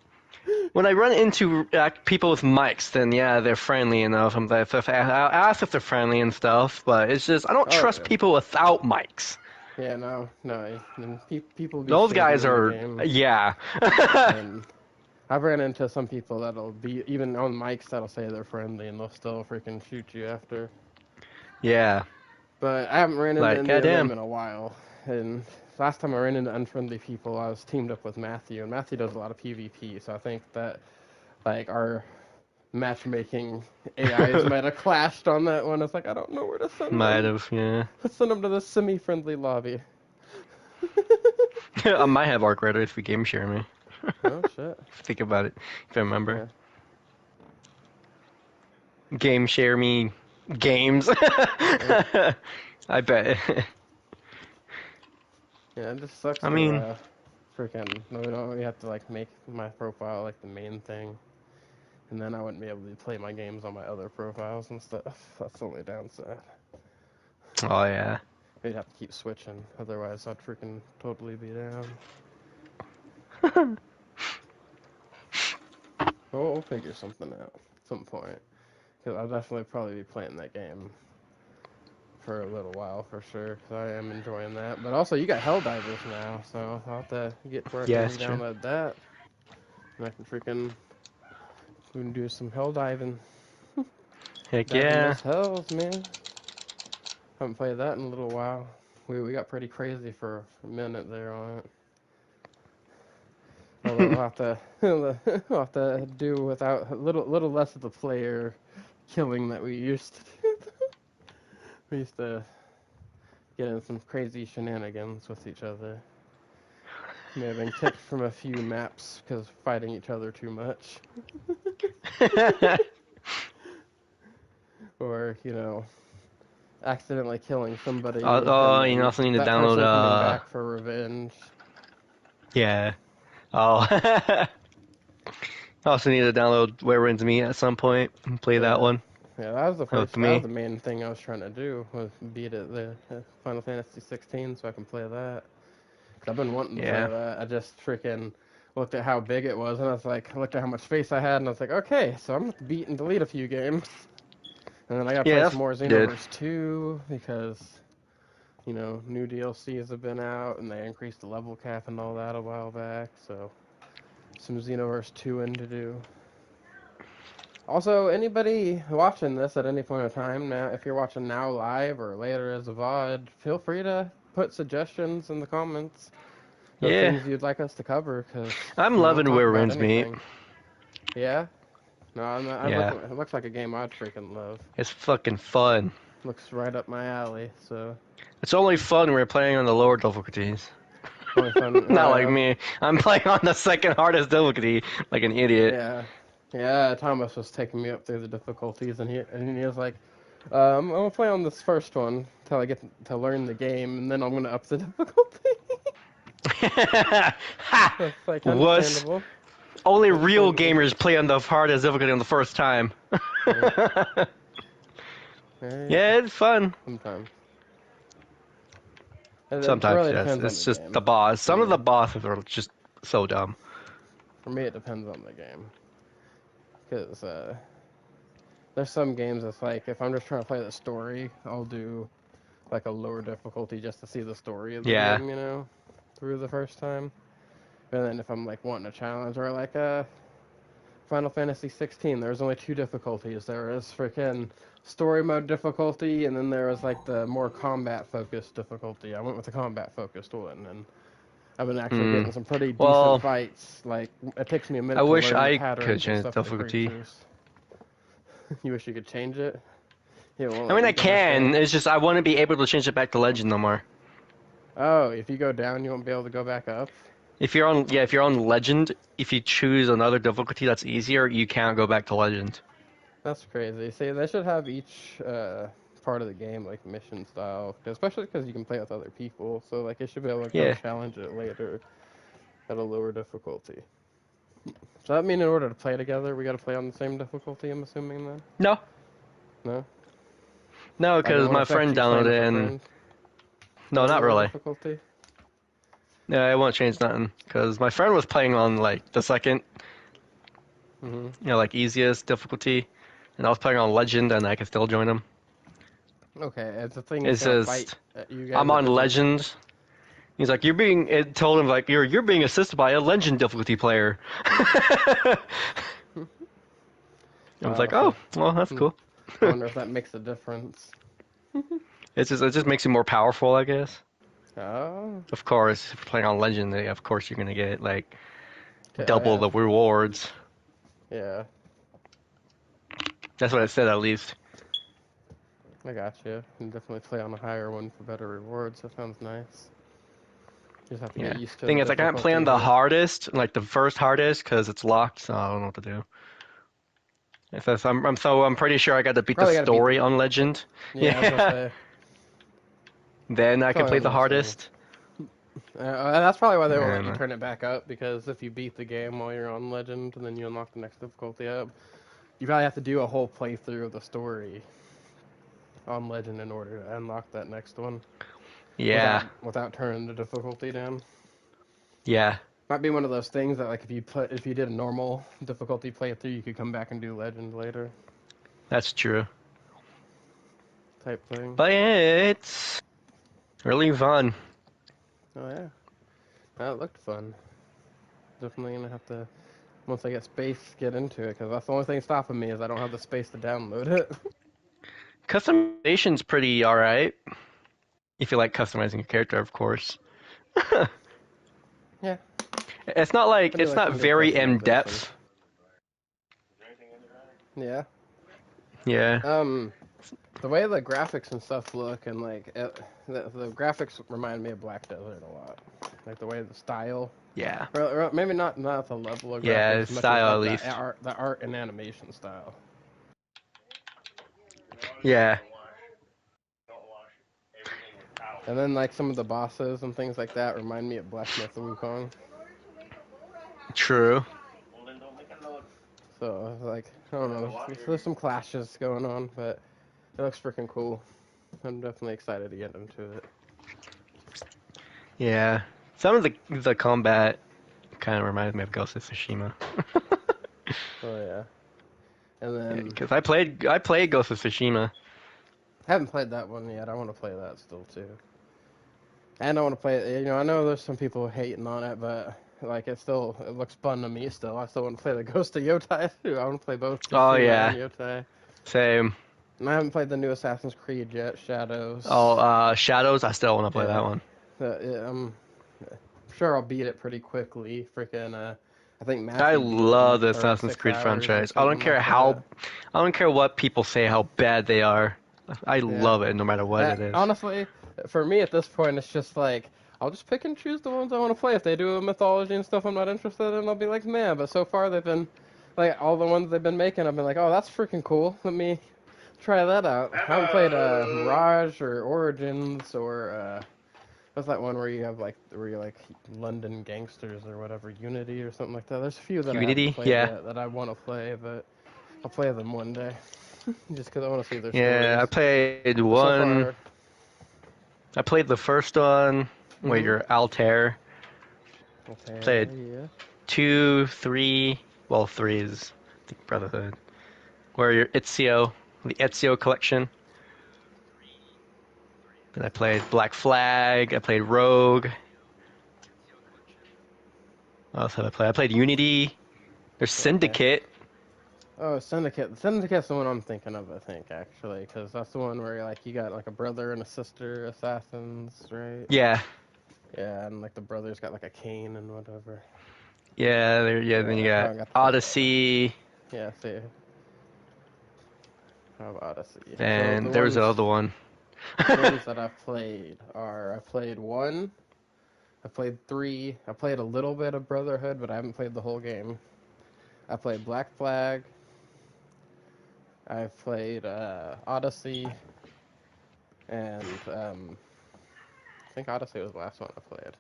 when I run into people with mics, then yeah, they're friendly enough. I'll ask if they're friendly and stuff, but it's just I don't Oh trust yeah. people without mics. Yeah, no. And people be Those shady guys in the are, game, yeah. and I've ran into some people that'll be even on mics that'll say they're friendly and they'll still freaking shoot you after. Yeah. But I haven't ran into Like, any of them goddamn. in a while. And last time I ran into unfriendly people, I was teamed up with Matthew, and Matthew does a lot of PvP, so I think that like our matchmaking AIs might have clashed on that one. It's like I don't know where to send Might them. have, yeah. Let's send them to the semi-friendly lobby. I might have Arc Rider if you game share me. Oh shit. Think about it, if I remember. Yeah. Game share me games. Yeah. I bet. Yeah, it just sucks I that mean, freaking no, we have to like make my profile like the main thing, and then I wouldn't be able to play my games on my other profiles and stuff. That's the only downside. oh yeah. We'd have to keep switching, otherwise I'd freaking totally be down. We'll figure something out at some point, because I'll definitely probably be playing that game for a little while for sure, because I am enjoying that. But also, you got Helldivers now, so I'll have to get to where I Yeah, can that's true. re-download that, and I can freaking we can do some hell diving. Heck Diving yeah. those hells, man. Haven't played that in a little while. We got pretty crazy for a minute there on it. Although we'll have to we'll have to do without a little less of the player killing that we used to do. We used to get in some crazy shenanigans with each other. May have been kicked from a few maps because fighting each other too much, or accidentally killing somebody Oh, and you then also need to that download person coming back for revenge. yeah. Oh. Also need to download Where Winds Meet at some point and play that Yeah, one. yeah, that was Help that was me. the main thing I was trying to do was beat it the Final Fantasy 16 so I can play that. Cause I've been wanting to play Yeah. that. I just freaking looked at how big it was and I was like, I looked at how much space I had and I was like, okay, so I'm gonna beat and delete a few games. And then I gotta Yeah, play that's some more good. Xenoverse 2 because new DLCs have been out and they increased the level cap and all that a while back. So some Xenoverse 2 in to do. Also, anybody watching this at any point in time now, if you're watching now live or later as a VOD, feel free to put suggestions in the comments of Yeah. things you'd like us to cover, because I'm we'll loving talk Where about Winds Meet. anything. Yeah? No, Yeah. it looks like a game I'd freaking love. It's fucking fun. Looks right up my alley, so It's only fun when we're playing on the lower difficulties. only fun. Not like me. I'm playing on the second hardest difficulty like an idiot. Yeah. Yeah, Thomas was taking me up through the difficulties, and he was like, I'm gonna play on this first one until I get to learn the game, and then I'm gonna up the difficulty. Ha! That's like Wuss. understandable. Only real Understandable. gamers play on the hardest difficulty on the first time. Yeah. Right. Yeah, it's fun. Sometimes. It Sometimes, really yes. depends on It's the just the game. boss. For Some of me, the bosses are just so dumb. it depends on the game. Because there's some games that's like, if I'm just trying to play the story, I'll do like a lower difficulty just to see the story of the Yeah. game, through the first time. And then if I'm like wanting a challenge, or like Final Fantasy 16, there's only two difficulties. There is freaking story mode difficulty, and then there was like the more combat focused difficulty. I went with the combat focused one, and I've been actually Hmm. getting some pretty decent Well, fights. Like, it takes me a I minute to wish learn the I could patterns and change stuff of the difficulty. creatures. You wish you could change it? Yeah, it won't I let mean, you I go back can. up. It's just I want to be able to change it back to legend no more. Oh, if you go down, you won't be able to go back up? If you're on legend, if you choose another difficulty that's easier, you can't go back to legend. That's crazy. See, they should have each part of the game like mission style, especially because you can play with other people. So like, you should be able to go Yeah. challenge it later at a lower difficulty. So that mean in order to play together, we got to play on the same difficulty? I'm assuming then. No, No, no, like it because won't my affect friend you playing downloaded with it, a and friend no, at a not lower really. difficulty. Yeah, it won't change nothing. Because my friend was playing on like the second, Mhm. like easiest difficulty, and I was playing on legend, and I could still join him. Okay, it's the thing. You It's can't fight just you guys I'm at on different. legend. He's like, it told him like you're being assisted by a legend difficulty player. I was like, Huh. oh, well, that's cool. I wonder if that makes a difference. It just makes you more powerful, I guess. Oh. Of course, if you're playing on legend, of course you're gonna get like Okay, double the rewards. Yeah, That's what it said at least. I got you. You can definitely play on a higher one for better rewards. That sounds nice. You just have to Yeah. get used to Thing the is, I can't play on difficulty the here. hardest, like the first hardest, because it's locked, so I don't know what to do. I'm pretty sure I got to beat the Probably got to beat the. story on legend. Yeah, I was gonna Yeah. say. Then I can Probably play one the of those things. hardest. That's probably why they won't let you And turn it back up, because if you beat the game while you're on Legend and then you unlock the next difficulty up, you probably have to do a whole playthrough of the story on Legend in order to unlock that next one yeah, without turning the difficulty down. yeah, Might be one of those things that like if you did a normal difficulty playthrough, you could come back and do Legend later that's true. type thing. But yeah, it's really fun. Oh yeah, that looked fun. Definitely gonna have to once I get space get into it, because that's the only thing stopping me is I don't have the space to download it. Customization's pretty alright. If you like customizing your character, of course. Yeah, It's I do like not some good very in customization. depth. Yeah. Yeah, The way the graphics and stuff look, and like the graphics remind me of Black Desert a lot. Like the way the style, yeah, or maybe not the level of yeah. graphics, as much as Style at like least. the art and animation style. Yeah, And then like some of the bosses and things like that remind me of Blacksmith Wukong. true. So like I don't know, there's some clashes going on, but it looks freaking cool. I'm definitely excited to get into it. Yeah, some of the combat kind of reminds me of Ghost of Tsushima. Oh yeah. And then Because I played Ghost of Tsushima. I haven't played that one yet. I want to play that still too. And I want to play it. I know there's some people hating on it, but like it looks fun to me still. I still want to play the Ghost of Yotai too. I want to play both Oh Tsushima yeah, and Yotai. same. And I haven't played the new Assassin's Creed yet, Shadows. Oh, Shadows. I still want to play that Yeah. one. Yeah, I'm sure I'll beat it pretty quickly. Freaking, I think I Matthew beat it love the in Assassin's 36 Creed hours or franchise. I don't something care like that. I don't care what people say how bad they are. I Yeah. love it no matter what it is. Honestly, for me at this point, it's just like I'll just pick and choose the ones I want to play. If they do a mythology and stuff I'm not interested in, I'll be like, man. But so far they've been Like all the ones they've been making, I've been like, oh, that's freaking cool. Let me try that out. I haven't played Mirage or Origins or what's that one where you have where you like London Gangsters or whatever, Unity or something like that. There's a few that I haven't Unity, played yeah. yet that I want to play, but I'll play them one day just because I want to see their Yeah, stories. I played But so one. far, I played the first one where mm-hmm. you're Altair. Okay, Played yeah. 2, 3. Well, 3 is I think Brotherhood. Where you're Ezio, the Ezio collection. And I played Black Flag. I played Rogue. What else have I played? I played Unity. There's Okay. Syndicate. Oh, Syndicate. Syndicate's the one I'm thinking of, I think, actually, because that's the one where you got like a brother and a sister assassins, right? Yeah. Yeah, and like the brother's got like a cane and whatever. Yeah, then you Yeah, I got haven't got to play that one. Odyssey. Yeah, see, I have Odyssey. So And there was another one. the games that I've played are I played 1, I played 3, I played a little bit of Brotherhood, but I haven't played the whole game. I played Black Flag. I played Odyssey, and I think Odyssey was the last one I played.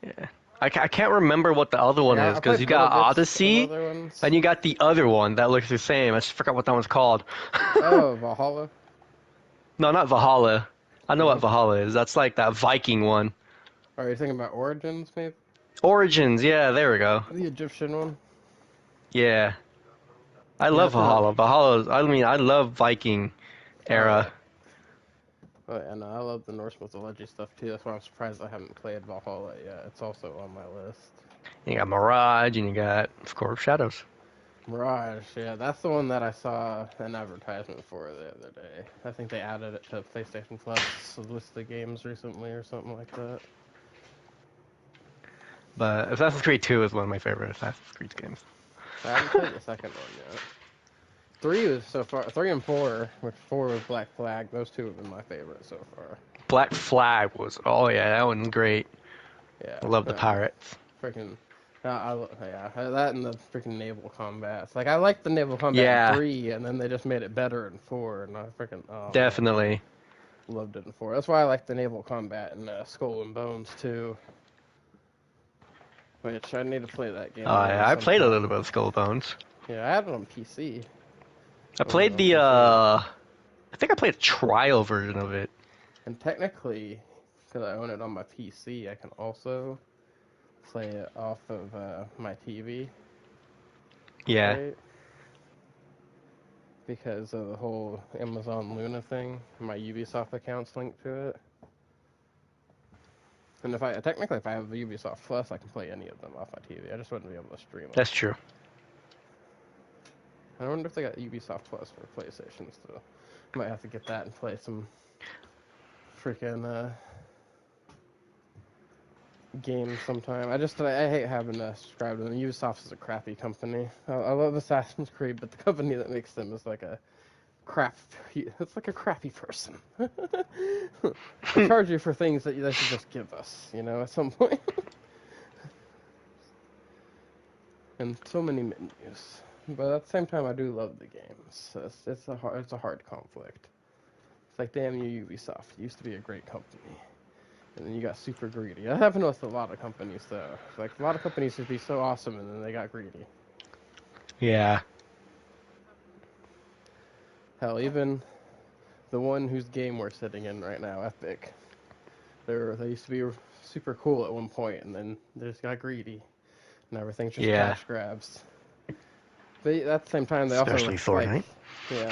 Yeah. I can't remember what the other one is I because played you little got bits of Odyssey other ones. and you got the other one that looks the same. I just forgot what that one's called. Oh, Valhalla. No, not Valhalla. I know what No. Valhalla is. That's like that Viking one. Are you thinking about Origins, maybe? Origins, yeah, there we go. The Egyptian one. Yeah. I Yeah, love because Valhalla. I love Viking oh era. yeah. Oh yeah, no, I love the Norse mythology stuff too. That's why I'm surprised I haven't played Valhalla yet. It's also on my list. You got Mirage and you got, of course, Shadows. Mirage, yeah, that's the one that I saw an advertisement for the other day. I think they added it to PlayStation Plus list of games recently or something like that. But Assassin's Creed 2 is one of my favorite Assassin's Creed games. I haven't played the second one yet. 3 was so far, 3 and 4, which 4 was Black Flag. Those two have been my favorite so far. Black Flag was, oh yeah, that one's great. Yeah, I love the pirates. freaking. Yeah, that and the freaking naval combat. Like I liked the naval combat in Yeah, 3, and then they just made it better in 4, and I freaking man, definitely. loved it in 4. That's why I like the naval combat in Skull and Bones too. Which I need to play that game again I played a sometime. little bit of Skull Bones. Yeah, I had it on PC. I When it played was on PC. I think I played a trial version of it. And technically, because I own it on my PC, I can also play it off of my TV. Yeah. Right? Because of the whole Amazon Luna thing, my Ubisoft account's linked to it. And if I have Ubisoft Plus, I can play any of them off my TV. I just wouldn't be able to stream them. That's true. I wonder if they got Ubisoft Plus for PlayStation still. Might have to get that and play some freaking games sometime. I hate having to subscribe to them. Ubisoft is a crappy company. I love Assassin's Creed, but the company that makes them is like a it's like a crappy person. They charge you for things that they should just give us, at some point. And so many menus. But at the same time, I do love the games. So it's a hard conflict. It's like, damn you, Ubisoft. You used to be a great company. And then you got super greedy. That happened with a lot of companies, though. Like, a lot of companies should be so awesome, and then they got greedy. Yeah. Hell, even the one whose game we're sitting in right now, Epic. They used to be super cool at one point, and then they just got greedy. And everything's just cash grabs. But at the same time, they Especially also Fortnite. Yeah.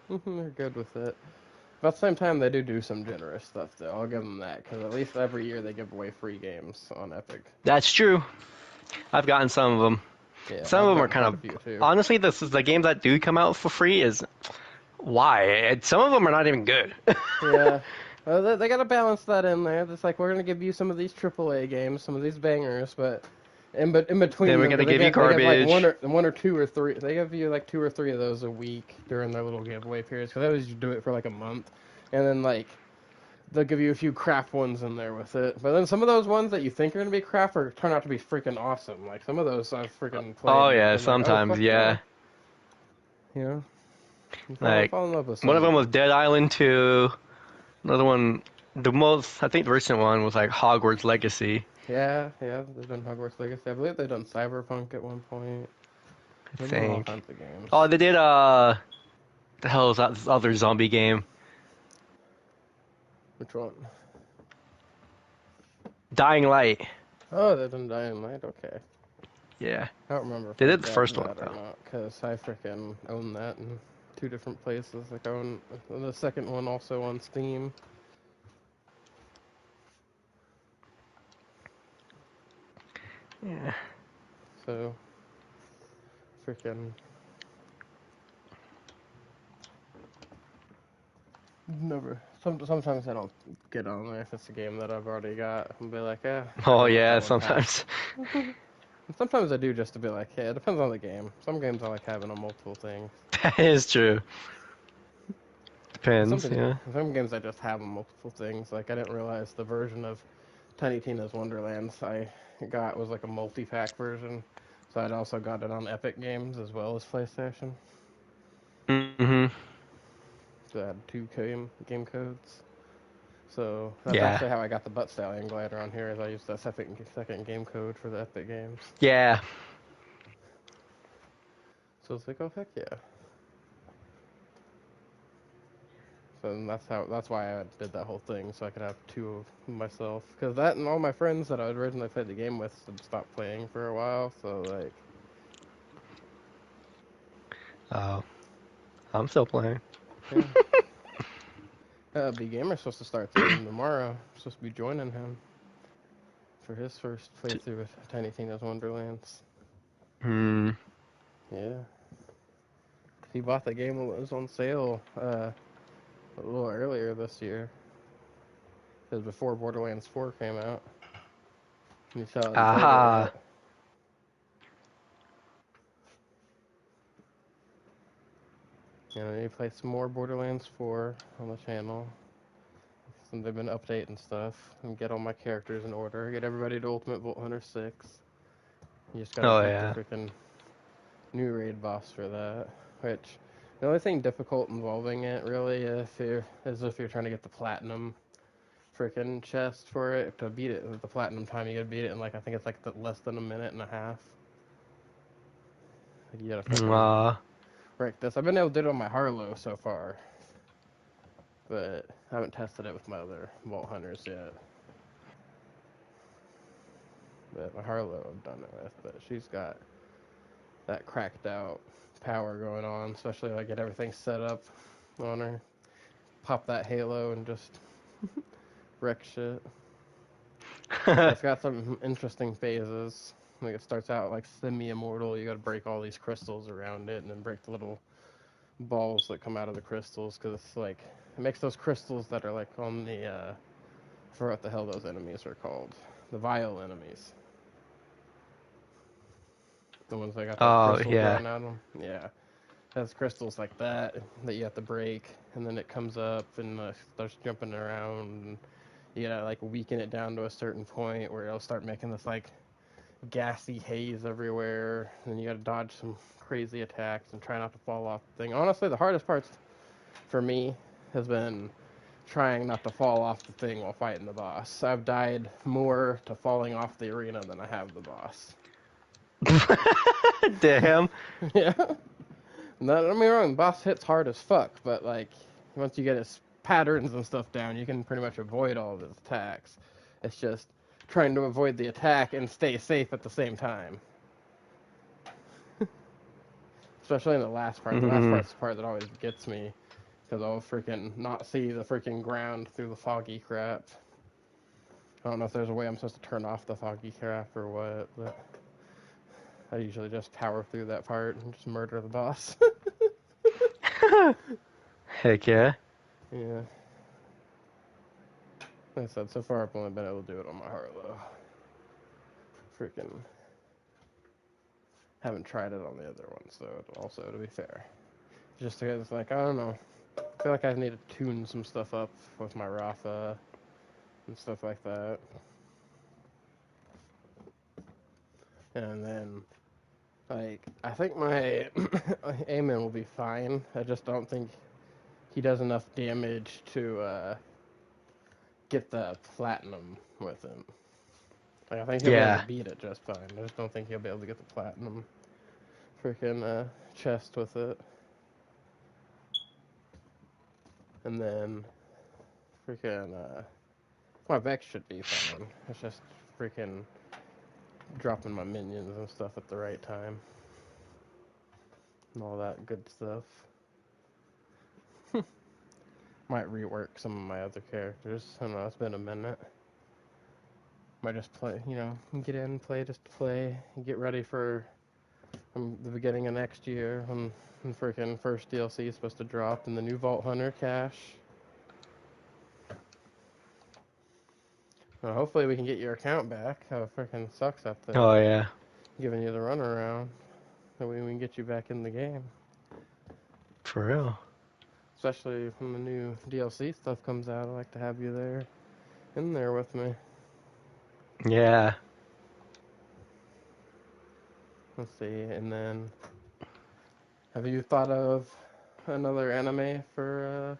They're good with it. But at the same time, they do some generous stuff, though. I'll give them that, because at least every year they give away free games on Epic. That's true. I've gotten some of them. Yeah, some of them are kind of... Honestly, the games that do come out for free is... Why? Some of them are not even good. Yeah. Well, they got to balance that in there. It's like, we're going to give you some of these AAA games, some of these bangers, but... In between, then we're gonna give you garbage. They have like one or two or three. They give you like 2 or 3 of those a week during their little giveaway periods. Because they always do it for like a month, and then like they'll give you a few crap ones in there with it. But then some of those ones that you think are gonna be crap are turn out to be freaking awesome. Like some of those I've freaking played Oh and yeah, been like, oh sometimes fuck yeah, yeah. you know. Like Fall in love with one some of of them was them. Dead Island 2. Another one, the most I think the recent one was like Hogwarts Legacy. Yeah, yeah, they've done Hogwarts Legacy. I believe they've done Cyberpunk at one point. I They've done all think. kinds of games. Oh, they did the hell is that this other zombie game? Which one? Dying Light. Oh, they've done Dying Light. Okay. Yeah, I don't remember if they they did the grabbed first one that or though. not, because I freaking own that in two different places. Like I own the second one also on Steam. Yeah. So freaking never. Sometimes I don't get on there if it's a game that I've already got. I'll be like, yeah, I Oh can let yeah, that one pass. sometimes. And sometimes I do just to be like, hey, it depends on the game. Some games I like having on multiple things. That is true. Some Depends. games, Yeah. some games I just have on multiple things. Like I didn't realize the version of Tiny Tina's Wonderlands I got was like a multi-pack version. So I'd also got it on Epic Games as well as PlayStation. Mhm. So I had two game codes. So that's Yeah. actually how I got the Butt Stallion glider on here. Is I used that second game code for the Epic Games. Yeah. So it's like, oh heck yeah. So that's why I did that whole thing so I could have two of myself. Because that and all my friends that I originally played the game with had stopped playing for a while. So like, Oh, I'm still playing. yeah. B Gamer's supposed to start the game tomorrow. I'm supposed to be joining him for his first playthrough with Tiny Tina's Wonderlands. Hmm. Yeah. He bought the game when it was on sale a little earlier this year. It was before Borderlands 4 came out. And he still hadn't played it Aha. yet. And he played some more Borderlands 4 on the channel. And they've been updating stuff. And get all my characters in order. Get everybody to Ultimate Vault Hunter 6. You just gotta Oh beat the yeah. freaking new raid boss for that. Which, the only thing difficult involving it, really, is if you're trying to get the platinum freaking chest for it. To beat it with the platinum time, you gotta beat it in, like, I think it's like less than a minute and a half. Like, you gotta freaking Uh, break this. I've been able to do it on my Harlow so far, but I haven't tested it with my other Vault Hunters yet. But my Harlow I've done it with, but she's got that cracked out power going on, especially if I get everything set up on her. Pop that Halo and just wreck shit. It's got some interesting phases. Like it starts out like semi-immortal. You got to break all these crystals around it, and then break the little balls that come out of the crystals. Because it's like it makes those crystals that are like on the I forgot what the hell those enemies are called. The vile enemies. The ones that got those oh crystals yeah. growing out of them. Yeah, it has crystals like that that you have to break, and then it comes up and starts jumping around. And you gotta like weaken it down to a certain point where it'll start making this like gassy haze everywhere, and you gotta dodge some crazy attacks and try not to fall off the thing. Honestly, the hardest parts for me has been trying not to fall off the thing while fighting the boss. I've died more to falling off the arena than I have the boss. Damn. Yeah. No, don't get me wrong, the boss hits hard as fuck, but like once you get his patterns and stuff down, you can pretty much avoid all of his attacks. It's just trying to avoid the attack and stay safe at the same time. Especially in the last part. The last Hmm. part's the part that always gets me. Because I'll freaking not see the freaking ground through the foggy crap. I don't know if there's a way I'm supposed to turn off the foggy crap or what, but I usually just power through that part and just murder the boss. Heck yeah. Yeah. Like I said, so far I've only been able to do it on my Harlow. Freaking haven't tried it on the other ones, though, also, to be fair. Just because, like, I don't know. feel like I need to tune some stuff up with my Rafa and stuff like that. And then, like, I think my Amen will be fine. I just don't think he does enough damage to get the platinum with him. Like, I think he'll be able Yeah. to beat it just fine. I just don't think he'll be able to get the platinum freaking chest with it. And then freaking my Vex should be fine. It's just freaking dropping my minions and stuff at the right time. And all that good stuff. Might rework some of my other characters. I don't know, it's been a minute. Might just play, get in, play just to play, and get ready for the beginning of next year when freaking first DLC is supposed to drop and the new Vault Hunter cache. Well, hopefully we can get your account back. How it freaking sucks up there. Oh yeah. Giving you the runaround. That way we can get you back in the game. For real. Especially when the new DLC stuff comes out, I'd like to have you there, in there with me. Yeah. Let's see, and then, have you thought of another anime for,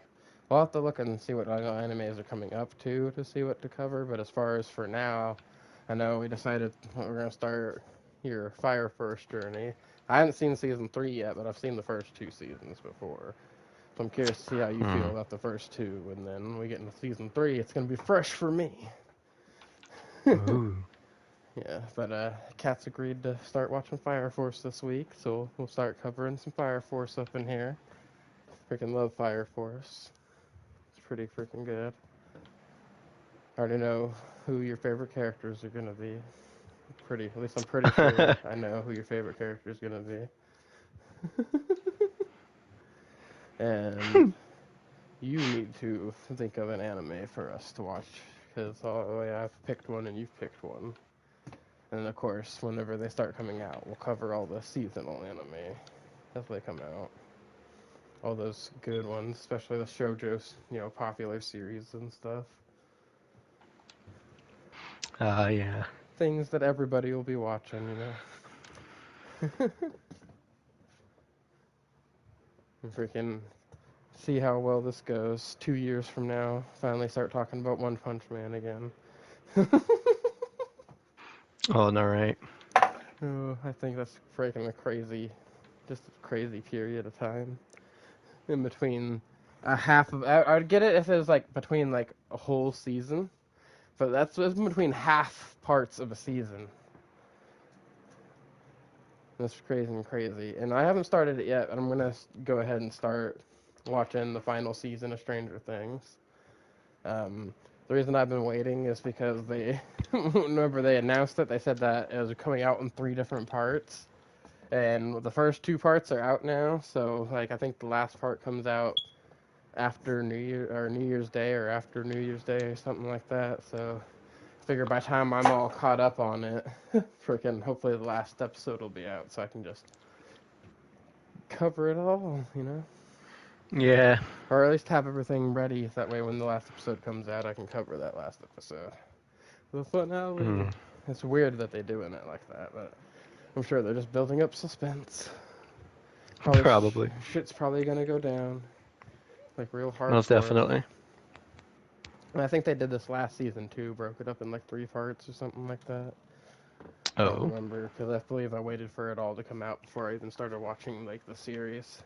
I'll have to look and see what animes are coming up to see what to cover, but as far as for now, I know we decided we're going to start your Fire Force journey. I haven't seen season 3 yet, but I've seen the first 2 seasons before. So I'm curious to see how you feel about the first 2, and then when we get into season 3, it's going to be fresh for me. Ooh. Yeah, but Cat's agreed to start watching Fire Force this week, so we'll start covering some Fire Force up in here. Freaking love Fire Force. It's pretty freaking good. I already know who your favorite characters are going to be. At least I'm pretty sure I know who your favorite character is going to be. And you need to think of an anime for us to watch, because I've picked one and you've picked one. And of course, whenever they start coming out, we'll cover all the seasonal anime as they come out. All those good ones, especially the shoujo's, popular series and stuff. Yeah. Things that everybody will be watching, And freaking see how well this goes. 2 years from now, finally start talking about One Punch Man again. Oh, no, right. Oh, I think that's freaking just a crazy period of time. In between a half of, I'd get it if it was like between like a whole season, but it's in between half parts of a season. That's crazy. And I haven't started it yet, but I'm gonna go ahead and start watching the final season of Stranger Things. The reason I've been waiting is because whenever they announced it, they said that it was coming out in 3 different parts. And the first 2 parts are out now, so like I think the last part comes out after New Year's Day or after New Year's Day or something like that. So I figure by the time I'm all caught up on it, freaking hopefully the last episode will be out so I can just cover it all, Yeah. Or at least have everything ready. That way when the last episode comes out, I can cover that last episode. The finale. It's weird that they're doing it like that, but I'm sure they're just building up suspense. Probably. Shit's probably gonna go down. Like real hard. Most definitely. And I think they did this last season too, broke it up in like 3 parts or something like that. I don't Oh. remember, because I believe I waited for it all to come out before I even started watching like the series.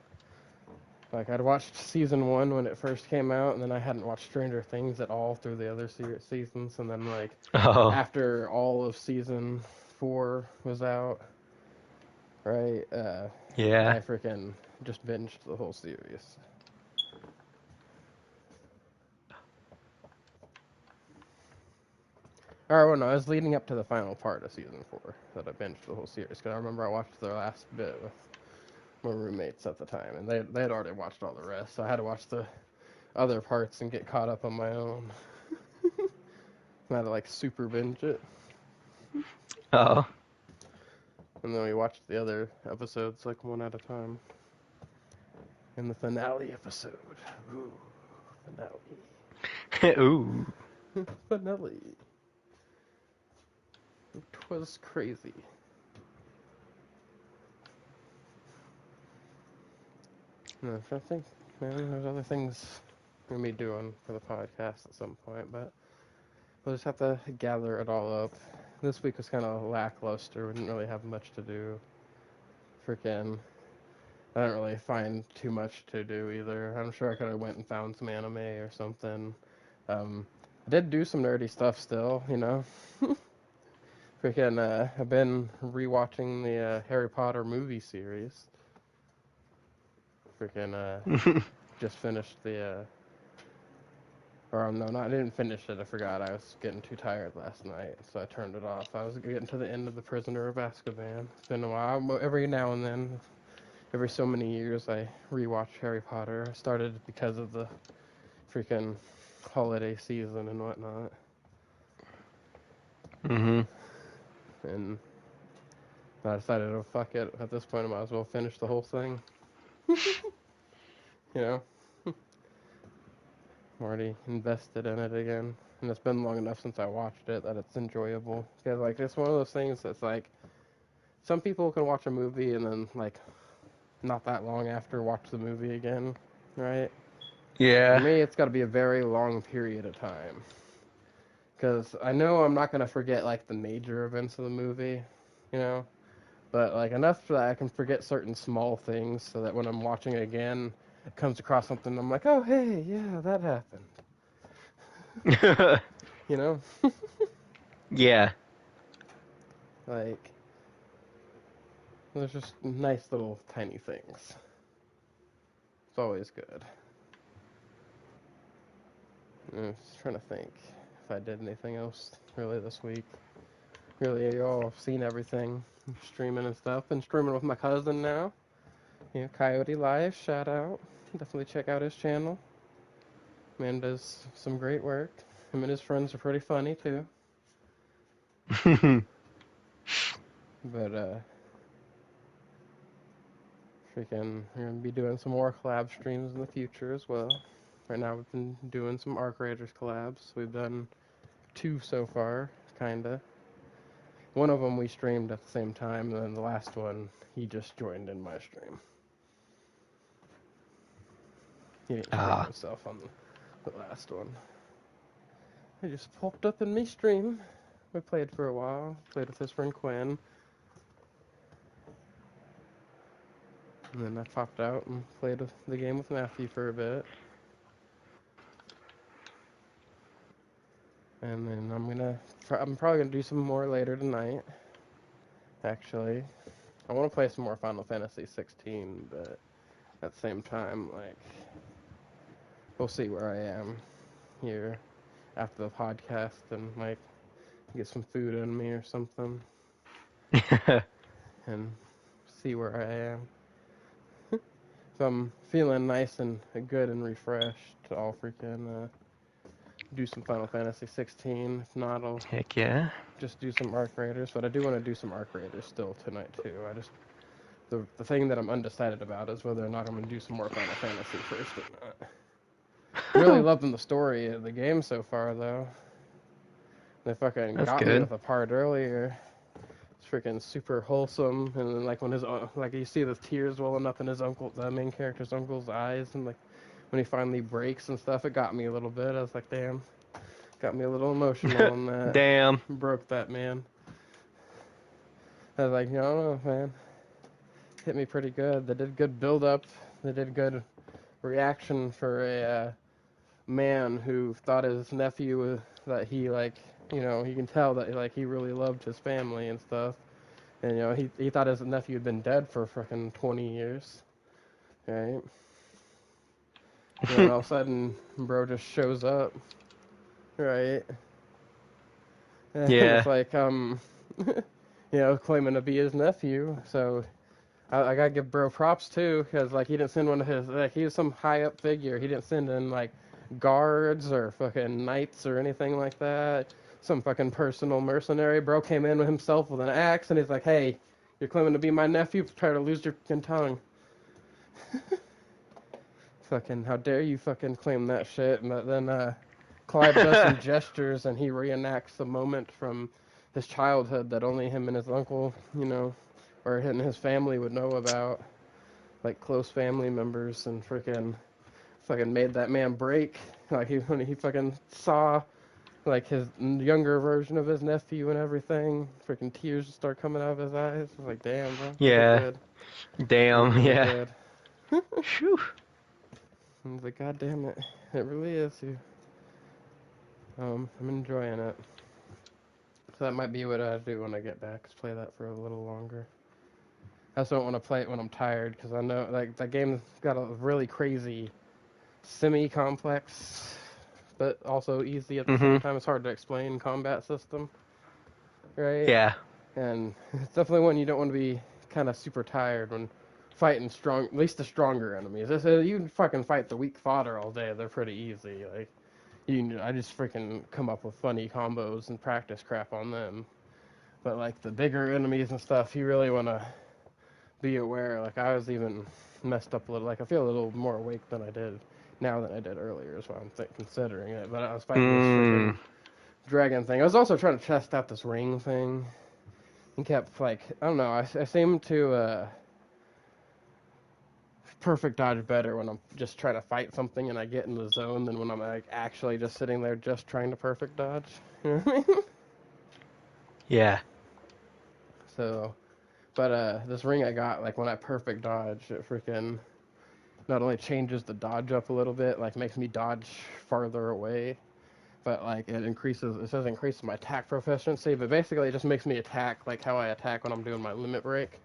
Like I'd watched season 1 when it first came out, and then I hadn't watched Stranger Things at all through the other seasons, and then like after all of season 4 was out, right? Yeah. I freaking just binged the whole series. Or, well, no, it was leading up to the final part of season 4 that I binged the whole series. Because I remember I watched the last bit with my roommates at the time, and they had already watched all the rest, so I had to watch the other parts and get caught up on my own. I had to, like, super binge it. Oh. And then we watched the other episodes, like, one at a time. in the finale episode. Ooh, finale. Ooh. Finale. It was crazy. No, I think, man, there's other things we're gonna be doing for the podcast at some point, but we'll just have to gather it all up. This week was kind of lackluster. We didn't really have much to do. Freaking, I didn't really find too much to do either. I'm sure I could have went and found some anime or something. I did do some nerdy stuff still, you know. Freaking, I've been rewatching the Harry Potter movie series. Freaking, just finished the, or no, I didn't finish it. I forgot. I was getting too tired last night, so I turned it off. I was getting to the end of The Prisoner of Azkaban. It's been a while. Every now and then, every so many years, I rewatch Harry Potter. I started because of the freaking holiday season and whatnot. Mm-hmm. And I decided, oh, fuck it. At this point, I might as well finish the whole thing. You know? I'm already invested in it again. And it's been long enough since I watched it that it's enjoyable. Because, like, it's one of those things that's, like, some people can watch a movie and then, like, not that long after watch the movie again, right? Yeah. For me, it's got to be a very long period of time. Because I know I'm not going to forget, like, the major events of the movie, you know? But, like, enough that I can forget certain small things so that when I'm watching it again, it comes across something, I'm like, oh, hey, yeah, that happened. You know? Yeah. Like, there's just nice little tiny things. It's always good. I'm just trying to think if I did anything else really this week. Really, y'all have seen everything. I'm streaming and stuff. Been streaming with my cousin now. You know, Coyote Live, shout out. Definitely check out his channel. Man does some great work. Him and his friends are pretty funny too. But freaking, we're gonna be doing some more collab streams in the future as well. Right now we've been doing some Arc Raiders collabs. We've done 2 so far, kinda. One of them we streamed at the same time, and then the last one, he just joined in my stream. He didn't stream himself on the last one. He just popped up in me stream. We played for a while. Played with his friend Quinn. And then I popped out and played the game with Matthew for a bit. And then I'm probably gonna do some more later tonight. Actually, I want to play some more Final Fantasy 16, but at the same time, like, we'll see where I am here after the podcast and, like, get some food in me or something and see where I am. So I'm feeling nice and good and refreshed. I'll freaking do some Final Fantasy 16. If not, I'll Heck yeah. just do some Arc Raiders. But I do want to do some Arc Raiders still tonight too. The thing that I'm undecided about is whether or not I'm going to do some more Final Fantasy first or not. Really loving the story of the game so far, though. They fucking got me with a part earlier. It's freaking super wholesome, and then, like, when like, you see the tears welling up in the main character's uncle's eyes, and, like, when he finally breaks and stuff, it got me a little bit. I was like, damn, got me a little emotional on that. Damn. Broke that, man. I was like, I don't know, man. Hit me pretty good. They did good build up. They did good reaction for a man who thought his nephew that he, like, you know, he can tell that, like, he really loved his family and stuff. And, you know, he thought his nephew had been dead for frickin' 20 years. Right? And then all of a sudden, bro just shows up. Right? And Yeah. it's like, you know, claiming to be his nephew. So I gotta give bro props too, because, like, he didn't send one of his, like, he was some high up figure. He didn't send in, like, guards or fucking knights or anything like that. Some fucking personal mercenary. Bro came in with himself with an axe, and he's like, hey, you're claiming to be my nephew? Try to lose your fucking tongue. Fucking, how dare you fucking claim that shit? But then Clive does some gestures and he reenacts the moment from his childhood that only him and his uncle, or him and his family would know about, like close family members, and fucking made that man break. Like when he fucking saw like his younger version of his nephew and everything, freaking tears just start coming out of his eyes. I was like, damn, bro. Yeah. Good. Damn. Really Yeah. good. Phew. I was like, God damn it. It really is. I'm enjoying it. So that might be what I do when I get back, is play that for a little longer. I just don't want to play it when I'm tired, because I know, like, that game's got a really crazy, semi-complex, but also easy at the same time. It's hard to explain combat system, right? Yeah. And it's definitely one you don't want to be kind of super tired when fighting strong, at least the stronger enemies. You can fucking fight the weak fodder all day. They're pretty easy. Like, I just freaking come up with funny combos and practice crap on them. But like the bigger enemies and stuff, you really want to be aware. Like I was even messed up a little. Like I feel a little more awake than I did now than I did earlier. Is why I'm considering it. But I was fighting this freaking dragon thing. I was also trying to test out this ring thing, and kept like, I don't know. I seem to perfect dodge better when I'm just trying to fight something and I get in the zone than when I'm like actually just sitting there just trying to perfect dodge. You know what I mean? Yeah. So, but this ring I got, like when I perfect dodge, it freaking not only changes the dodge up a little bit, like makes me dodge farther away, but like it says increases my attack proficiency, but basically it just makes me attack like how I attack when I'm doing my limit break,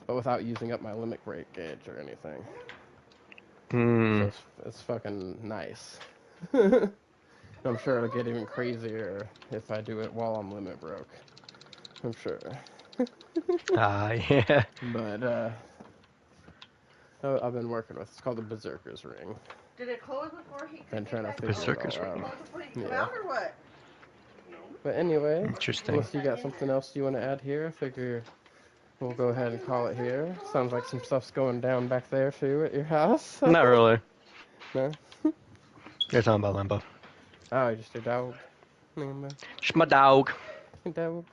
but without using up my limit break gauge or anything. So it's fucking nice. I'm sure it'll get even crazier if I do it while I'm limit broke. I'm sure. Yeah. But I've been working with. It's called the Berserker's Ring. Did it close before he could Been trying to get figure Berserker's it all Ring. out. Close before he could come Yeah. out or what? But anyway, Interesting. unless you got something else you want to add here, I figure we'll go ahead and call it here. Sounds like some stuff's going down back there too at your house. Not really. No? You're talking about Limbo. Oh, just your dog. Just my dog. Dog.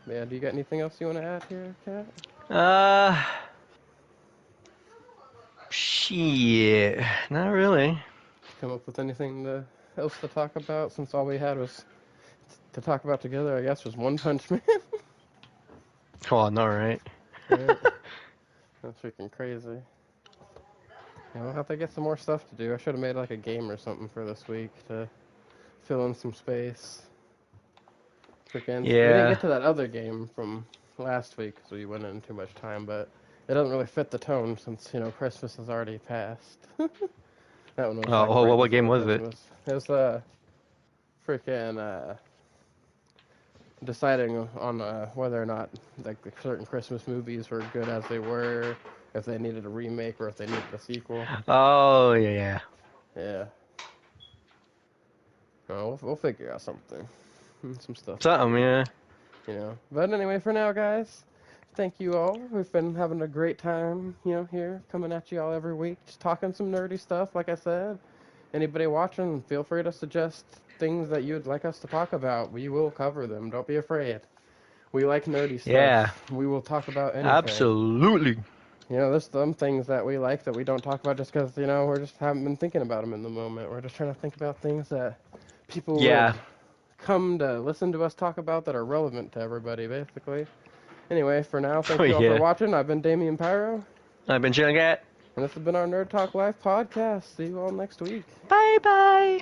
Yeah, do you got anything else you want to add here, Kat? Shit. Not really. Come up with anything else to talk about, since all we had was to talk about together, I guess, was One Punch Man. Come on, alright. Right? That's freaking crazy. Yeah, we'll have to get some more stuff to do. I should have made like a game or something for this week to fill in some space. Freaking, we didn't get to that other game from last week because we went in too much time, but it doesn't really fit the tone since, Christmas has already passed. That one was what game was it? It was freaking deciding on whether or not like certain Christmas movies were good as they were, if they needed a remake or if they needed a sequel. Oh, yeah. Yeah. Oh, we'll figure out something. Some stuff. Something, yeah. But anyway, for now, guys, thank you all. We've been having a great time, here, coming at you all every week, just talking some nerdy stuff, like I said. Anybody watching, feel free to suggest things that you'd like us to talk about. We will cover them. Don't be afraid. We like nerdy stuff. Yeah. We will talk about anything. Absolutely. There's some things that we like that we don't talk about just because, we're just haven't been thinking about them in the moment. We're just trying to think about things that people would come to listen to us talk about that are relevant to everybody, basically. Anyway, for now, thank you all for watching. I've been Damionpyro. I've been ChillenCat. And this has been our Nerd Talk Live podcast. See you all next week. Bye-bye.